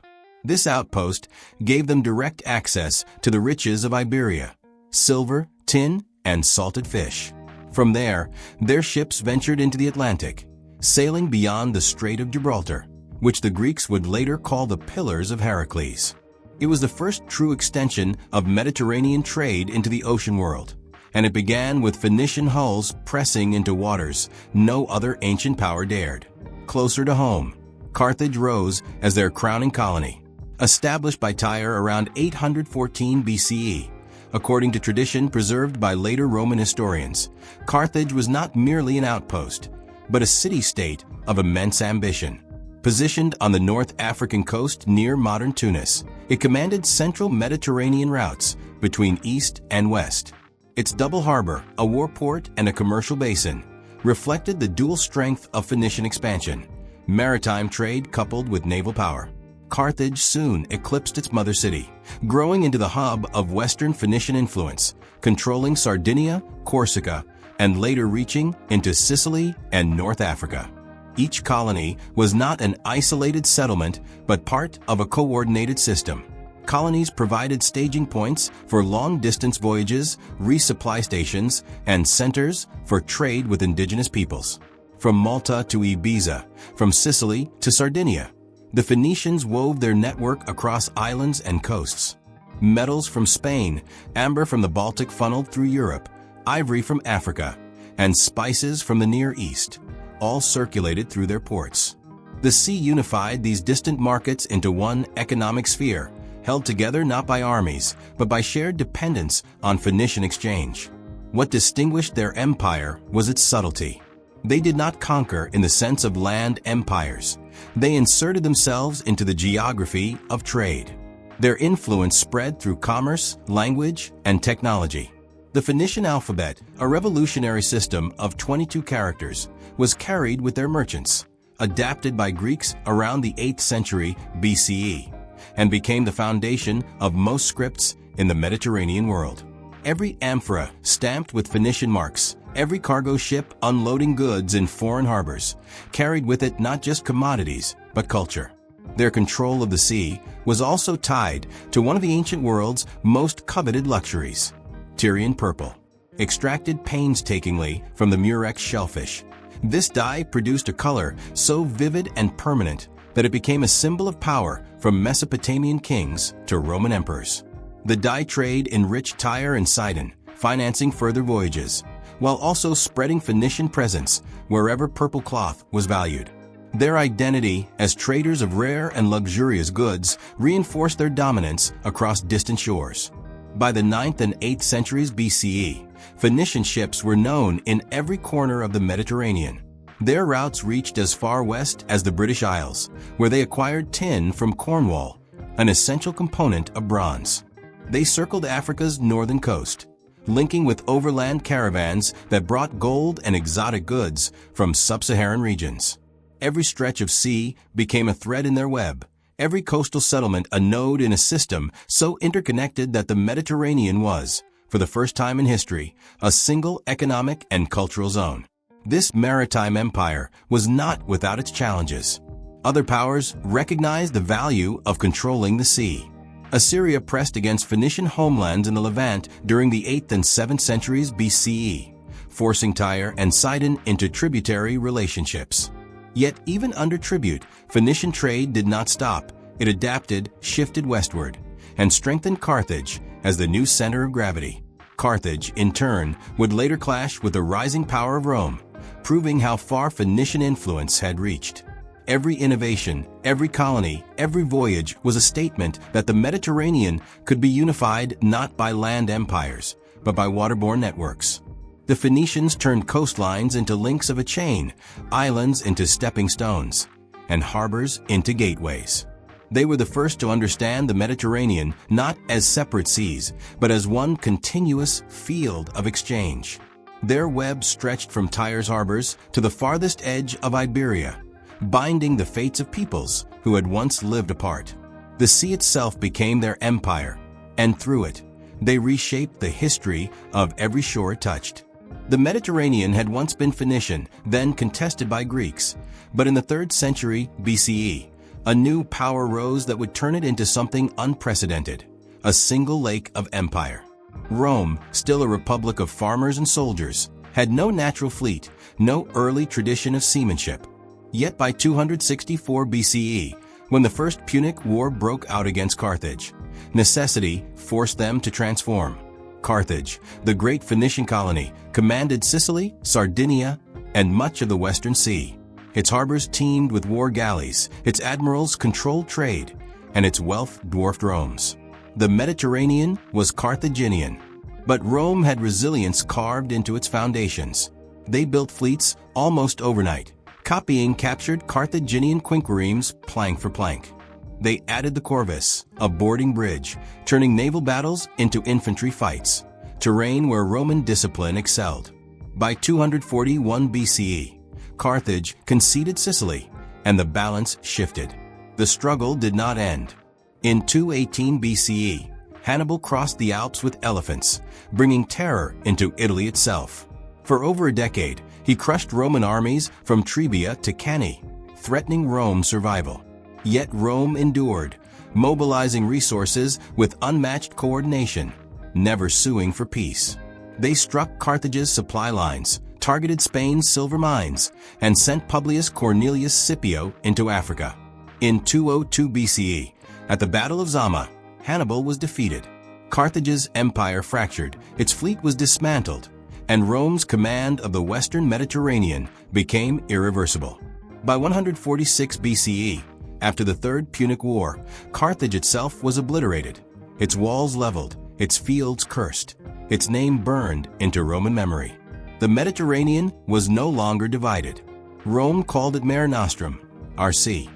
This outpost gave them direct access to the riches of Iberia, silver, tin, and salted fish. From there, their ships ventured into the Atlantic, sailing beyond the Strait of Gibraltar, which the Greeks would later call the Pillars of Heracles. It was the first true extension of Mediterranean trade into the ocean world, and it began with Phoenician hulls pressing into waters no other ancient power dared. Closer to home, Carthage rose as their crowning colony. Established by Tyre around 814 BCE, according to tradition preserved by later Roman historians, Carthage was not merely an outpost, but a city-state of immense ambition. Positioned on the North African coast near modern Tunis, it commanded central Mediterranean routes between east and west. Its double harbor, a war port, and a commercial basin reflected the dual strength of Phoenician expansion, maritime trade coupled with naval power. Carthage soon eclipsed its mother city, growing into the hub of Western Phoenician influence, controlling Sardinia, Corsica, and later reaching into Sicily and North Africa. Each colony was not an isolated settlement, but part of a coordinated system. Colonies provided staging points for long-distance voyages, resupply stations, and centers for trade with indigenous peoples. From Malta to Ibiza, from Sicily to Sardinia, the Phoenicians wove their network across islands and coasts. Metals from Spain, amber from the Baltic funneled through Europe, ivory from Africa, and spices from the Near East, all circulated through their ports. The sea unified these distant markets into one economic sphere, held together not by armies, but by shared dependence on Phoenician exchange. What distinguished their empire was its subtlety. They did not conquer in the sense of land empires. They inserted themselves into the geography of trade. Their influence spread through commerce, language, and technology. The Phoenician alphabet, a revolutionary system of 22 characters, was carried with their merchants, adapted by Greeks around the 8th century BCE, and became the foundation of most scripts in the Mediterranean world. Every amphora stamped with Phoenician marks, every cargo ship unloading goods in foreign harbors, carried with it not just commodities, but culture. Their control of the sea was also tied to one of the ancient world's most coveted luxuries, Tyrian purple, extracted painstakingly from the murex shellfish. This dye produced a color so vivid and permanent that it became a symbol of power from Mesopotamian kings to Roman emperors. The dye trade enriched Tyre and Sidon, financing further voyages, while also spreading Phoenician presence wherever purple cloth was valued. Their identity as traders of rare and luxurious goods reinforced their dominance across distant shores. By the 9th and 8th centuries BCE, Phoenician ships were known in every corner of the Mediterranean. Their routes reached as far west as the British Isles, where they acquired tin from Cornwall, an essential component of bronze. They circled Africa's northern coast, linking with overland caravans that brought gold and exotic goods from sub-Saharan regions. Every stretch of sea became a thread in their web, every coastal settlement a node in a system so interconnected that the Mediterranean was, for the first time in history, a single economic and cultural zone. This maritime empire was not without its challenges. Other powers recognized the value of controlling the sea. Assyria pressed against Phoenician homelands in the Levant during the 8th and 7th centuries BCE, forcing Tyre and Sidon into tributary relationships. Yet even under tribute, Phoenician trade did not stop, It adapted, shifted westward, and strengthened Carthage as the new center of gravity. Carthage, in turn, would later clash with the rising power of Rome, proving how far Phoenician influence had reached. Every innovation, every colony, every voyage was a statement that the Mediterranean could be unified not by land empires, but by waterborne networks. The Phoenicians turned coastlines into links of a chain, islands into stepping stones, and harbors into gateways. They were the first to understand the Mediterranean not as separate seas, but as one continuous field of exchange. Their web stretched from Tyre's harbors to the farthest edge of Iberia, binding the fates of peoples who had once lived apart. The sea itself became their empire, and through it, they reshaped the history of every shore it touched. The Mediterranean had once been Phoenician, then contested by Greeks, but in the 3rd century BCE, a new power rose that would turn it into something unprecedented, a single lake of empire. Rome, still a republic of farmers and soldiers, had no natural fleet, no early tradition of seamanship. Yet by 264 BCE, when the First Punic War broke out against Carthage, necessity forced them to transform. Carthage, the great Phoenician colony, commanded Sicily, Sardinia, and much of the Western Sea. Its harbors teemed with war galleys, its admirals controlled trade, and its wealth dwarfed Rome's. The Mediterranean was Carthaginian, but Rome had resilience carved into its foundations. They built fleets almost overnight, copying captured Carthaginian quinquiremes plank for plank. They added the corvus, a boarding bridge, turning naval battles into infantry fights, terrain where Roman discipline excelled. By 241 BCE, Carthage conceded Sicily, and the balance shifted. The struggle did not end. In 218 BCE, Hannibal crossed the Alps with elephants, bringing terror into Italy itself. For over a decade, he crushed Roman armies from Trebia to Cannae, threatening Rome's survival. Yet Rome endured, mobilizing resources with unmatched coordination, never suing for peace. They struck Carthage's supply lines, targeted Spain's silver mines, and sent Publius Cornelius Scipio into Africa. In 202 BCE, at the Battle of Zama, Hannibal was defeated. Carthage's empire fractured, its fleet was dismantled, and Rome's command of the western Mediterranean became irreversible. By 146 BCE, after the Third Punic War, Carthage itself was obliterated, its walls leveled, its fields cursed, its name burned into Roman memory. The Mediterranean was no longer divided. Rome called it Mare Nostrum, our sea.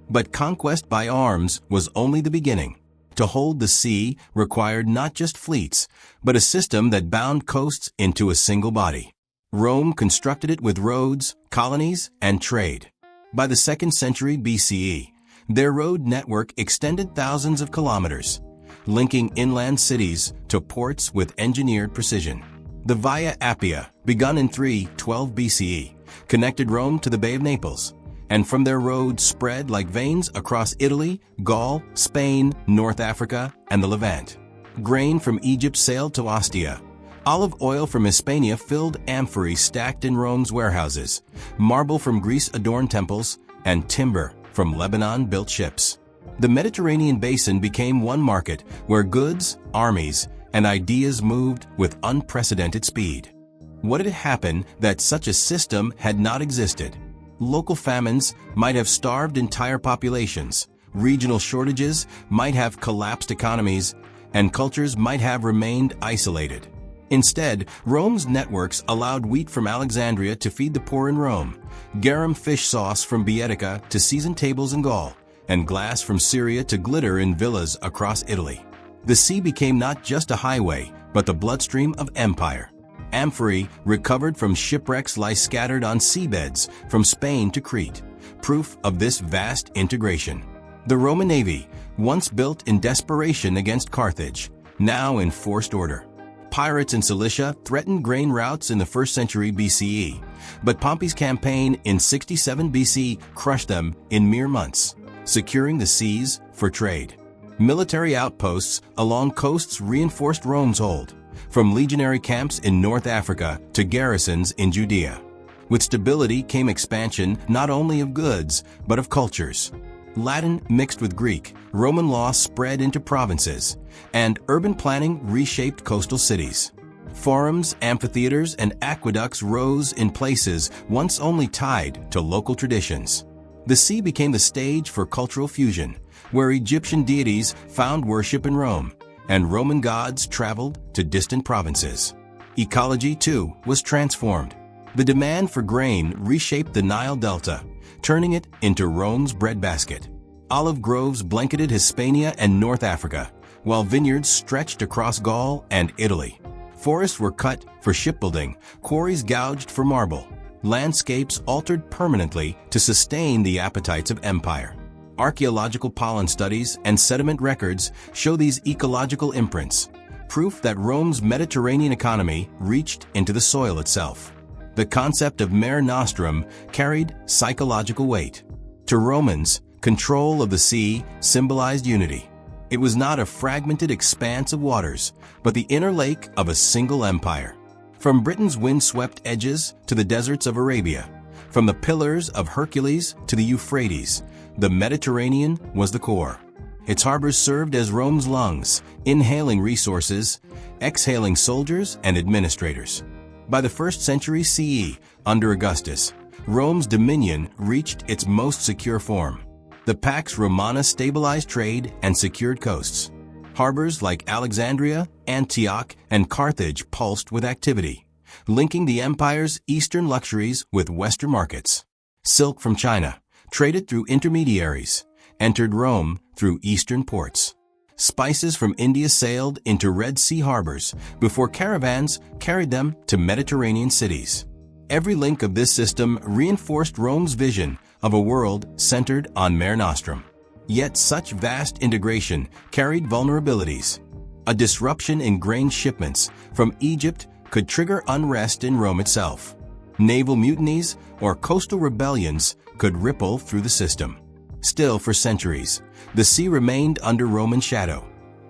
But conquest by arms was only the beginning. To hold the sea required not just fleets, but a system that bound coasts into a single body. Rome constructed it with roads, colonies, and trade. By the 2nd century BCE, their road network extended thousands of kilometers, linking inland cities to ports with engineered precision. The Via Appia, begun in 312 BCE, connected Rome to the Bay of Naples, and from their roads spread like veins across Italy, Gaul, Spain, North Africa, and the Levant. Grain from Egypt sailed to Ostia. Olive oil from Hispania filled amphorae stacked in Rome's warehouses. Marble from Greece adorned temples, and timber from Lebanon built ships. The Mediterranean basin became one market where goods, armies, and ideas moved with unprecedented speed. What had happened that such a system had not existed? Local famines might have starved entire populations, regional shortages might have collapsed economies, and cultures might have remained isolated. Instead, Rome's networks allowed wheat from Alexandria to feed the poor in Rome, garum fish sauce from Baetica to seasoned tables in Gaul, and glass from Syria to glitter in villas across Italy. The sea became not just a highway, but the bloodstream of empire. Amphorae recovered from shipwrecks lie scattered on seabeds from Spain to Crete, proof of this vast integration. The Roman navy, once built in desperation against Carthage, now in forced order. Pirates in Cilicia threatened grain routes in the 1st century BCE, but Pompey's campaign in 67 BC crushed them in mere months, securing the seas for trade. Military outposts along coasts reinforced Rome's hold, from legionary camps in North Africa to garrisons in Judea. With stability came expansion not only of goods, but of cultures. Latin mixed with Greek, Roman law spread into provinces, and urban planning reshaped coastal cities. Forums, amphitheaters, and aqueducts rose in places once only tied to local traditions. The sea became the stage for cultural fusion, where Egyptian deities found worship in Rome, and Roman gods traveled to distant provinces. Ecology, too, was transformed. The demand for grain reshaped the Nile Delta, turning it into Rome's breadbasket. Olive groves blanketed Hispania and North Africa, while vineyards stretched across Gaul and Italy. Forests were cut for shipbuilding, quarries gouged for marble, landscapes altered permanently to sustain the appetites of empire. Archaeological pollen studies and sediment records show these ecological imprints, proof that Rome's Mediterranean economy reached into the soil itself. The concept of mare nostrum carried psychological weight. To Romans, control of the sea symbolized unity. It was not a fragmented expanse of waters, but the inner lake of a single empire. From Britain's wind-swept edges to the deserts of Arabia, from the Pillars of Hercules to the Euphrates, the Mediterranean was the core. Its harbors served as Rome's lungs, inhaling resources, exhaling soldiers and administrators. By the 1st century CE, under Augustus, Rome's dominion reached its most secure form. The Pax Romana stabilized trade and secured coasts. Harbors like Alexandria, Antioch, and Carthage pulsed with activity, linking the empire's eastern luxuries with western markets. Silk from China, traded through intermediaries, entered Rome through eastern ports. Spices from India sailed into Red Sea harbors before caravans carried them to Mediterranean cities. Every link of this system reinforced Rome's vision of a world centered on Mare Nostrum. Yet such vast integration carried vulnerabilities. A disruption in grain shipments from Egypt could trigger unrest in Rome itself. Naval mutinies or coastal rebellions could ripple through the system. Still, for centuries, the sea remained under Roman shadow,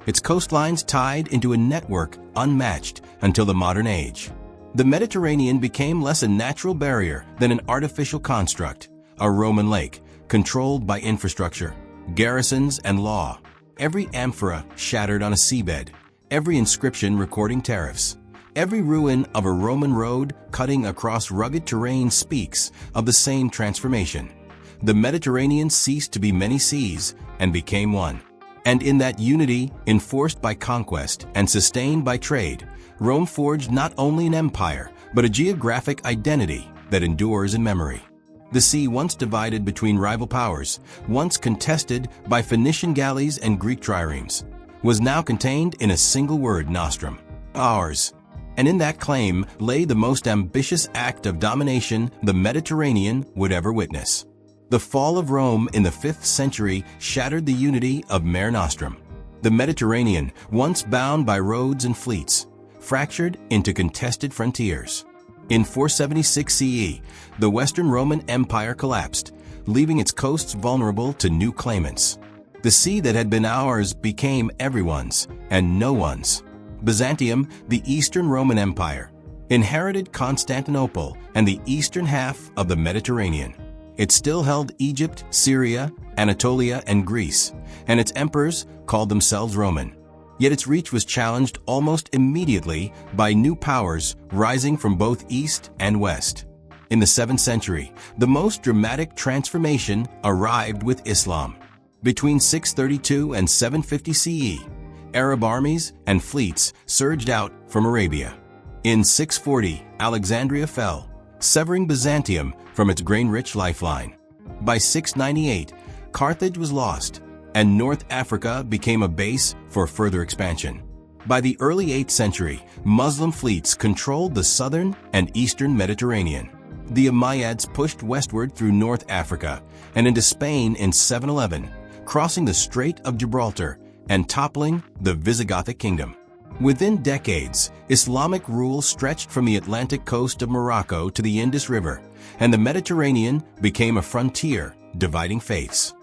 its coastlines tied into a network unmatched until the modern age. The Mediterranean became less a natural barrier than an artificial construct, a Roman lake, controlled by infrastructure, garrisons, and law. Every amphora shattered on a seabed, every inscription recording tariffs, every ruin of a Roman road cutting across rugged terrain speaks of the same transformation. The Mediterranean ceased to be many seas and became one. And in that unity, enforced by conquest and sustained by trade, Rome forged not only an empire, but a geographic identity that endures in memory. The sea, once divided between rival powers, once contested by Phoenician galleys and Greek triremes, was now contained in a single word: nostrum, ours. And in that claim lay the most ambitious act of domination the Mediterranean would ever witness. The fall of Rome in the 5th century shattered the unity of Mare Nostrum. The Mediterranean, once bound by roads and fleets, fractured into contested frontiers. In 476 CE, the Western Roman Empire collapsed, leaving its coasts vulnerable to new claimants. The sea that had been ours became everyone's and no one's. Byzantium, the Eastern Roman Empire, inherited Constantinople and the eastern half of the Mediterranean. It still held Egypt, Syria, Anatolia, and Greece, and its emperors called themselves Roman. Yet its reach was challenged almost immediately by new powers rising from both east and west. In the 7th century, the most dramatic transformation arrived with Islam. Between 632 and 750 CE, Arab armies and fleets surged out from Arabia. In 640, Alexandria fell, severing Byzantium from its grain-rich lifeline. By 698, Carthage was lost, and North Africa became a base for further expansion. By the early 8th century, Muslim fleets controlled the southern and eastern Mediterranean. The Umayyads pushed westward through North Africa and into Spain in 711, crossing the Strait of Gibraltar and toppling the Visigothic kingdom. Within decades, Islamic rule stretched from the Atlantic coast of Morocco to the Indus River, and the Mediterranean became a frontier dividing faiths.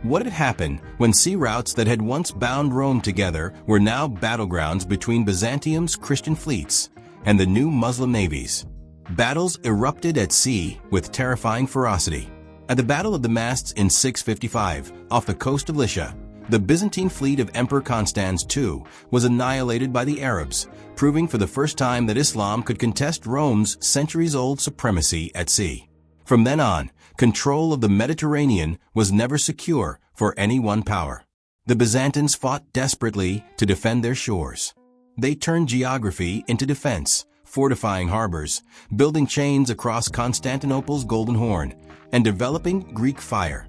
What had happened when sea routes that had once bound Rome together were now battlegrounds between Byzantium's Christian fleets and the new Muslim navies? Battles erupted at sea with terrifying ferocity. At the Battle of the Masts in 655, off the coast of Lycia, the Byzantine fleet of Emperor Constans II was annihilated by the Arabs, proving for the first time that Islam could contest Rome's centuries-old supremacy at sea. From then on, control of the Mediterranean was never secure for any one power. The Byzantines fought desperately to defend their shores. They turned geography into defense, fortifying harbors, building chains across Constantinople's Golden Horn, and developing Greek fire,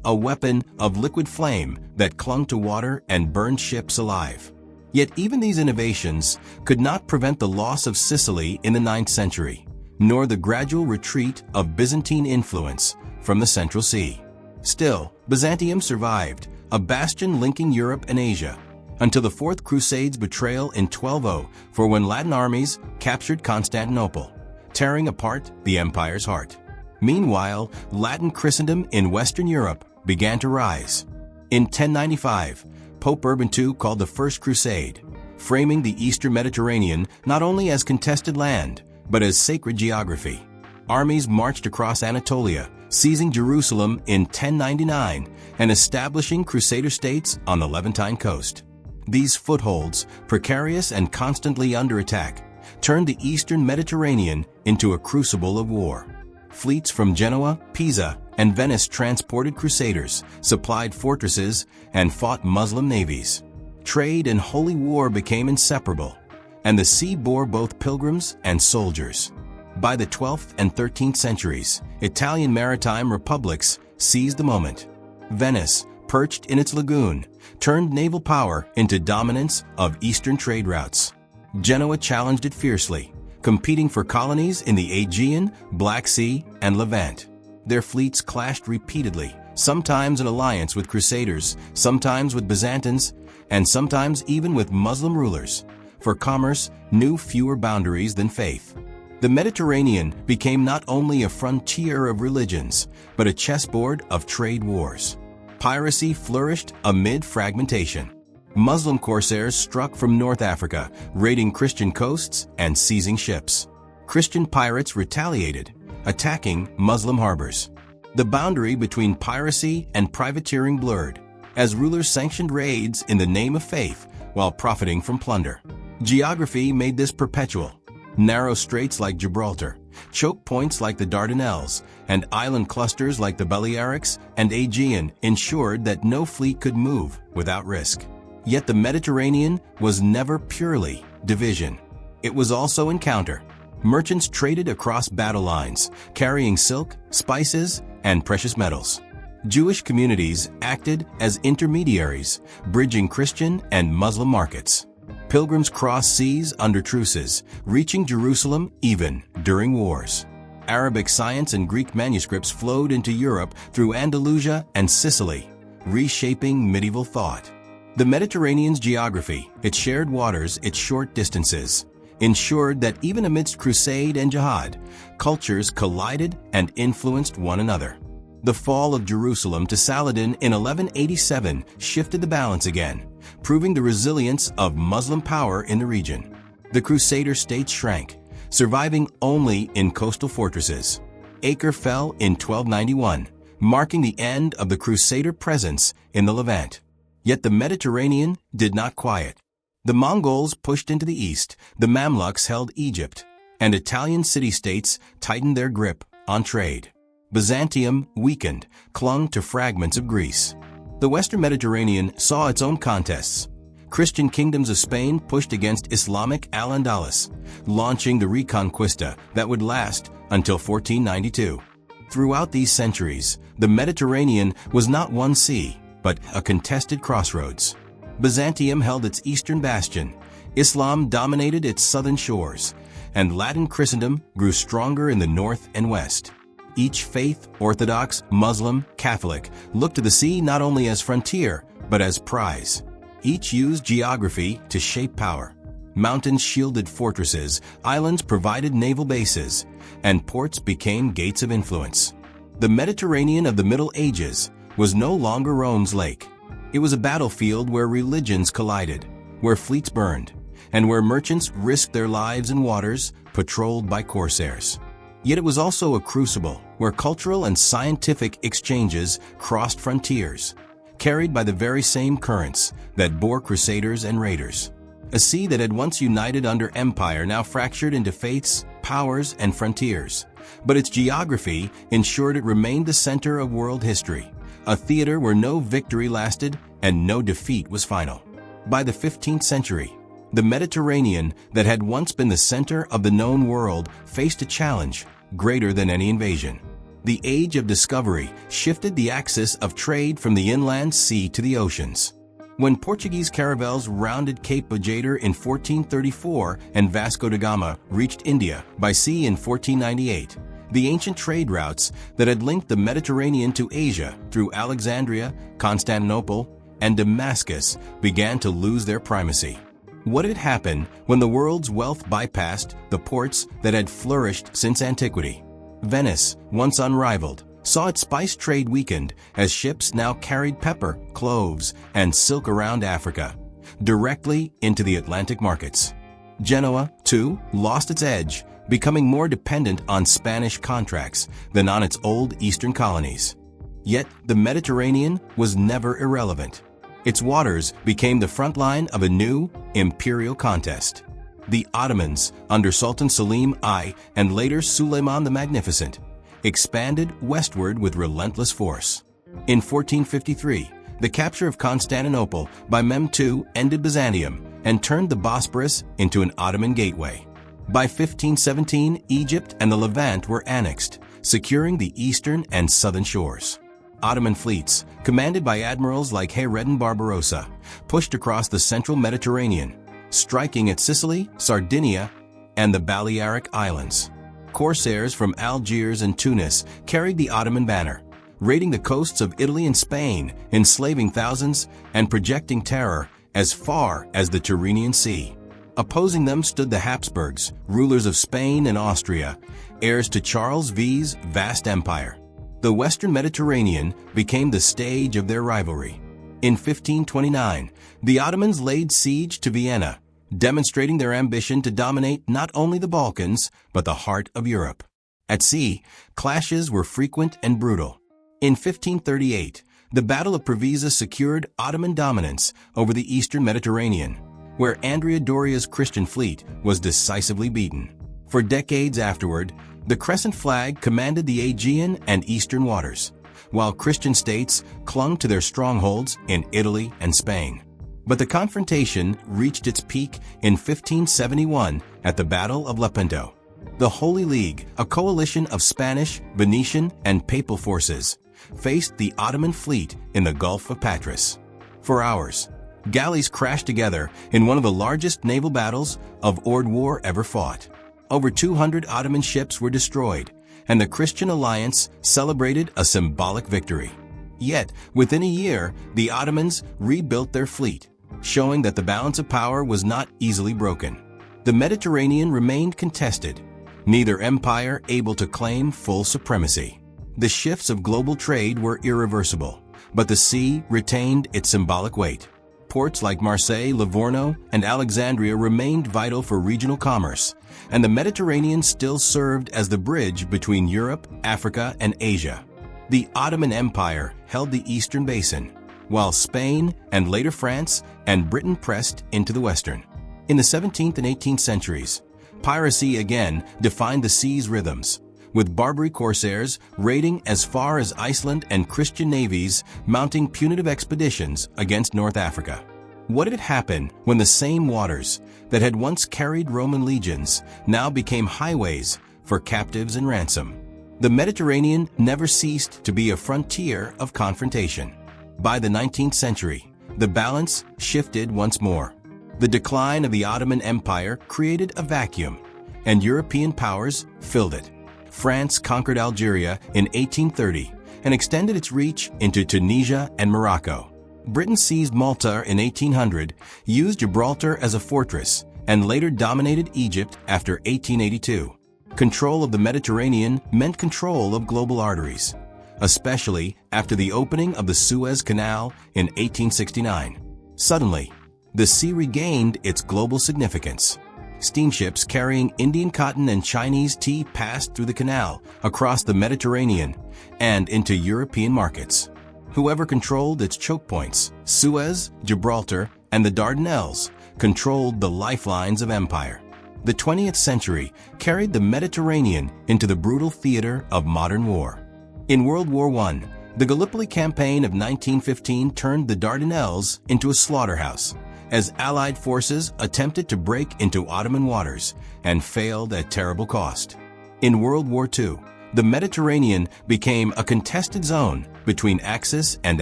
a weapon of liquid flame that clung to water and burned ships alive. Yet even these innovations could not prevent the loss of Sicily in the 9th century, nor the gradual retreat of Byzantine influence from the Central Sea. Still, Byzantium survived, a bastion linking Europe and Asia, until the Fourth Crusade's betrayal in 1204 when Latin armies captured Constantinople, tearing apart the empire's heart. Meanwhile, Latin Christendom in Western Europe began to rise. In 1095, Pope Urban II called the First Crusade, framing the Eastern Mediterranean not only as contested land, but as sacred geography. Armies marched across Anatolia, seizing Jerusalem in 1099 and establishing Crusader states on the Levantine coast. These footholds, precarious and constantly under attack, turned the Eastern Mediterranean into a crucible of war. Fleets from Genoa, Pisa, and Venice transported crusaders, supplied fortresses, and fought Muslim navies. Trade and holy war became inseparable, and the sea bore both pilgrims and soldiers. By the 12th and 13th centuries, Italian maritime republics seized the moment. Venice, perched in its lagoon, turned naval power into dominance of eastern trade routes. Genoa challenged it fiercely, competing for colonies in the Aegean, Black Sea, and Levant. Their fleets clashed repeatedly, sometimes in alliance with Crusaders, sometimes with Byzantines, and sometimes even with Muslim rulers, for commerce knew fewer boundaries than faith. The Mediterranean became not only a frontier of religions, but a chessboard of trade wars. Piracy flourished amid fragmentation. Muslim corsairs struck from North Africa, raiding Christian coasts and seizing ships. Christian pirates retaliated, attacking Muslim harbors. The boundary between piracy and privateering blurred, as rulers sanctioned raids in the name of faith while profiting from plunder. Geography made this perpetual. Narrow straits like Gibraltar, choke points like the Dardanelles, and island clusters like the Balearics and Aegean ensured that no fleet could move without risk. Yet the Mediterranean was never purely division. It was also encounter. Merchants traded across battle lines, carrying silk, spices, and precious metals. Jewish communities acted as intermediaries, bridging Christian and Muslim markets. Pilgrims crossed seas under truces, reaching Jerusalem even during wars. Arabic science and Greek manuscripts flowed into Europe through Andalusia and Sicily, reshaping medieval thought. The Mediterranean's geography, its shared waters, its short distances, ensured that even amidst crusade and jihad, cultures collided and influenced one another. The fall of Jerusalem to Saladin in 1187 shifted the balance again, proving the resilience of Muslim power in the region. The Crusader states shrank, surviving only in coastal fortresses. Acre fell in 1291, marking the end of the Crusader presence in the Levant. Yet the Mediterranean did not quiet. The Mongols pushed into the east, the Mamluks held Egypt, and Italian city-states tightened their grip on trade. Byzantium weakened, clung to fragments of Greece. The Western Mediterranean saw its own contests. Christian kingdoms of Spain pushed against Islamic Al-Andalus, launching the Reconquista that would last until 1492. Throughout these centuries, the Mediterranean was not one sea, but a contested crossroads. Byzantium held its eastern bastion, Islam dominated its southern shores, and Latin Christendom grew stronger in the north and west. Each faith, Orthodox, Muslim, Catholic, looked to the sea not only as frontier, but as prize. Each used geography to shape power. Mountains shielded fortresses, islands provided naval bases, and ports became gates of influence. The Mediterranean of the Middle Ages was no longer Rome's lake. It was a battlefield where religions collided, where fleets burned, and where merchants risked their lives in waters patrolled by corsairs. Yet it was also a crucible where cultural and scientific exchanges crossed frontiers, carried by the very same currents that bore crusaders and raiders. A sea that had once united under empire now fractured into faiths, powers, and frontiers. But its geography ensured it remained the center of world history, a theater where no victory lasted and no defeat was final. By the 15th century, the Mediterranean that had once been the center of the known world faced a challenge greater than any invasion. The age of discovery shifted the axis of trade from the inland sea to the oceans. When Portuguese caravels rounded Cape Bojador in 1434 and Vasco da Gama reached India by sea in 1498, the ancient trade routes that had linked the Mediterranean to Asia through Alexandria, Constantinople, and Damascus began to lose their primacy. What had happened when the world's wealth bypassed the ports that had flourished since antiquity? Venice, once unrivaled, saw its spice trade weakened as ships now carried pepper, cloves, and silk around Africa, directly into the Atlantic markets. Genoa, too, lost its edge, becoming more dependent on Spanish contracts than on its old eastern colonies. Yet the Mediterranean was never irrelevant. Its waters became the front line of a new imperial contest. The Ottomans, under Sultan Selim I and later Suleiman the Magnificent, expanded westward with relentless force. In 1453, the capture of Constantinople by Mehmed II ended Byzantium and turned the Bosporus into an Ottoman gateway. By 1517, Egypt and the Levant were annexed, securing the eastern and southern shores. Ottoman fleets, commanded by admirals like Hayreddin Barbarossa, pushed across the central Mediterranean, striking at Sicily, Sardinia, and the Balearic Islands. Corsairs from Algiers and Tunis carried the Ottoman banner, raiding the coasts of Italy and Spain, enslaving thousands, and projecting terror as far as the Tyrrhenian Sea. Opposing them stood the Habsburgs, rulers of Spain and Austria, heirs to Charles V's vast empire. The Western Mediterranean became the stage of their rivalry. In 1529, the Ottomans laid siege to Vienna, demonstrating their ambition to dominate not only the Balkans, but the heart of Europe. At sea, clashes were frequent and brutal. In 1538, the Battle of Preveza secured Ottoman dominance over the eastern Mediterranean, where Andrea Doria's Christian fleet was decisively beaten. For decades afterward, the Crescent flag commanded the Aegean and eastern waters, while Christian states clung to their strongholds in Italy and Spain. But the confrontation reached its peak in 1571 at the Battle of Lepanto. The Holy League, a coalition of Spanish, Venetian, and Papal forces, faced the Ottoman fleet in the Gulf of Patras. For hours, galleys crashed together in one of the largest naval battles of Old War ever fought. Over 200 Ottoman ships were destroyed, and the Christian alliance celebrated a symbolic victory. Yet, within a year, the Ottomans rebuilt their fleet, showing that the balance of power was not easily broken. The Mediterranean remained contested, neither empire able to claim full supremacy. The shifts of global trade were irreversible, but the sea retained its symbolic weight. Ports like Marseille, Livorno, and Alexandria remained vital for regional commerce, and the Mediterranean still served as the bridge between Europe, Africa, and Asia. The Ottoman Empire held the eastern basin, while Spain and later France and Britain pressed into the western. In the 17th and 18th centuries, piracy again defined the sea's rhythms, with Barbary corsairs raiding as far as Iceland and Christian navies mounting punitive expeditions against North Africa. What had happened when the same waters that had once carried Roman legions now became highways for captives and ransom? The Mediterranean never ceased to be a frontier of confrontation. By the 19th century, the balance shifted once more. The decline of the Ottoman Empire created a vacuum, and European powers filled it. France conquered Algeria in 1830 and extended its reach into Tunisia and Morocco. Britain seized Malta in 1800, used Gibraltar as a fortress, and later dominated Egypt after 1882. Control of the Mediterranean meant control of global arteries, especially after the opening of the Suez Canal in 1869. Suddenly, the sea regained its global significance. Steamships carrying Indian cotton and Chinese tea passed through the canal, across the Mediterranean, and into European markets. Whoever controlled its choke points, Suez, Gibraltar, and the Dardanelles, controlled the lifelines of empire. The 20th century carried the Mediterranean into the brutal theater of modern war. In World War I, the Gallipoli campaign of 1915 turned the Dardanelles into a slaughterhouse, as Allied forces attempted to break into Ottoman waters and failed at terrible cost. In World War II, the Mediterranean became a contested zone between Axis and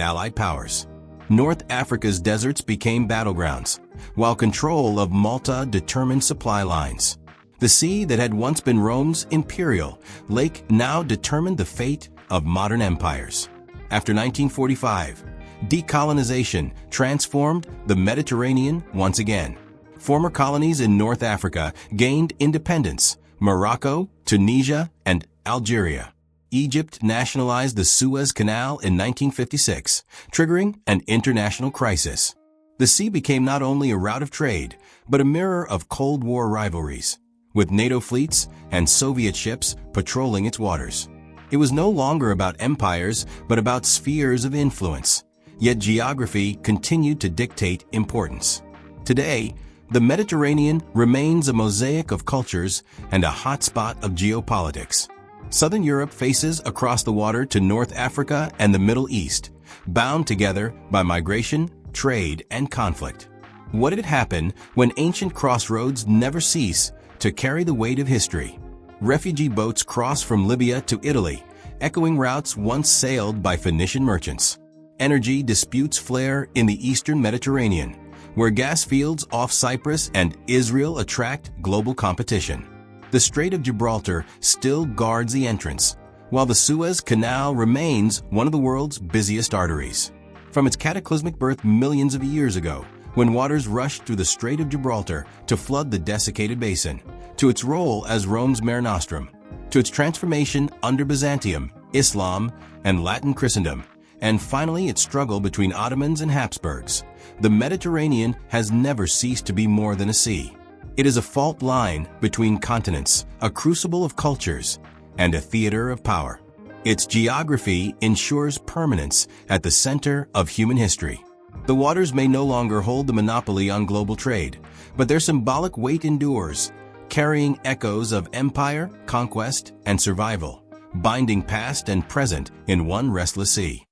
Allied powers. North Africa's deserts became battlegrounds, while control of Malta determined supply lines. The sea that had once been Rome's imperial lake now determined the fate of modern empires. After 1945, decolonization transformed the Mediterranean once again. Former colonies in North Africa gained independence: Morocco, Tunisia, and Algeria. Egypt nationalized the Suez Canal in 1956, triggering an international crisis. The sea became not only a route of trade, but a mirror of Cold War rivalries, with NATO fleets and Soviet ships patrolling its waters. It was no longer about empires, but about spheres of influence. Yet geography continued to dictate importance. Today, the Mediterranean remains a mosaic of cultures and a hotspot of geopolitics. Southern Europe faces across the water to North Africa and the Middle East, bound together by migration, trade, and conflict. What had happened when ancient crossroads never cease to carry the weight of history? Refugee boats cross from Libya to Italy, echoing routes once sailed by Phoenician merchants. Energy disputes flare in the eastern Mediterranean, where gas fields off Cyprus and Israel attract global competition. The Strait of Gibraltar still guards the entrance, while the Suez Canal remains one of the world's busiest arteries. From its cataclysmic birth millions of years ago, when waters rushed through the Strait of Gibraltar to flood the desiccated basin, to its role as Rome's Mare Nostrum, to its transformation under Byzantium, Islam, and Latin Christendom, and finally its struggle between Ottomans and Habsburgs, the Mediterranean has never ceased to be more than a sea. It is a fault line between continents, a crucible of cultures, and a theater of power. Its geography ensures permanence at the center of human history. The waters may no longer hold the monopoly on global trade, but their symbolic weight endures, carrying echoes of empire, conquest, and survival, binding past and present in one restless sea.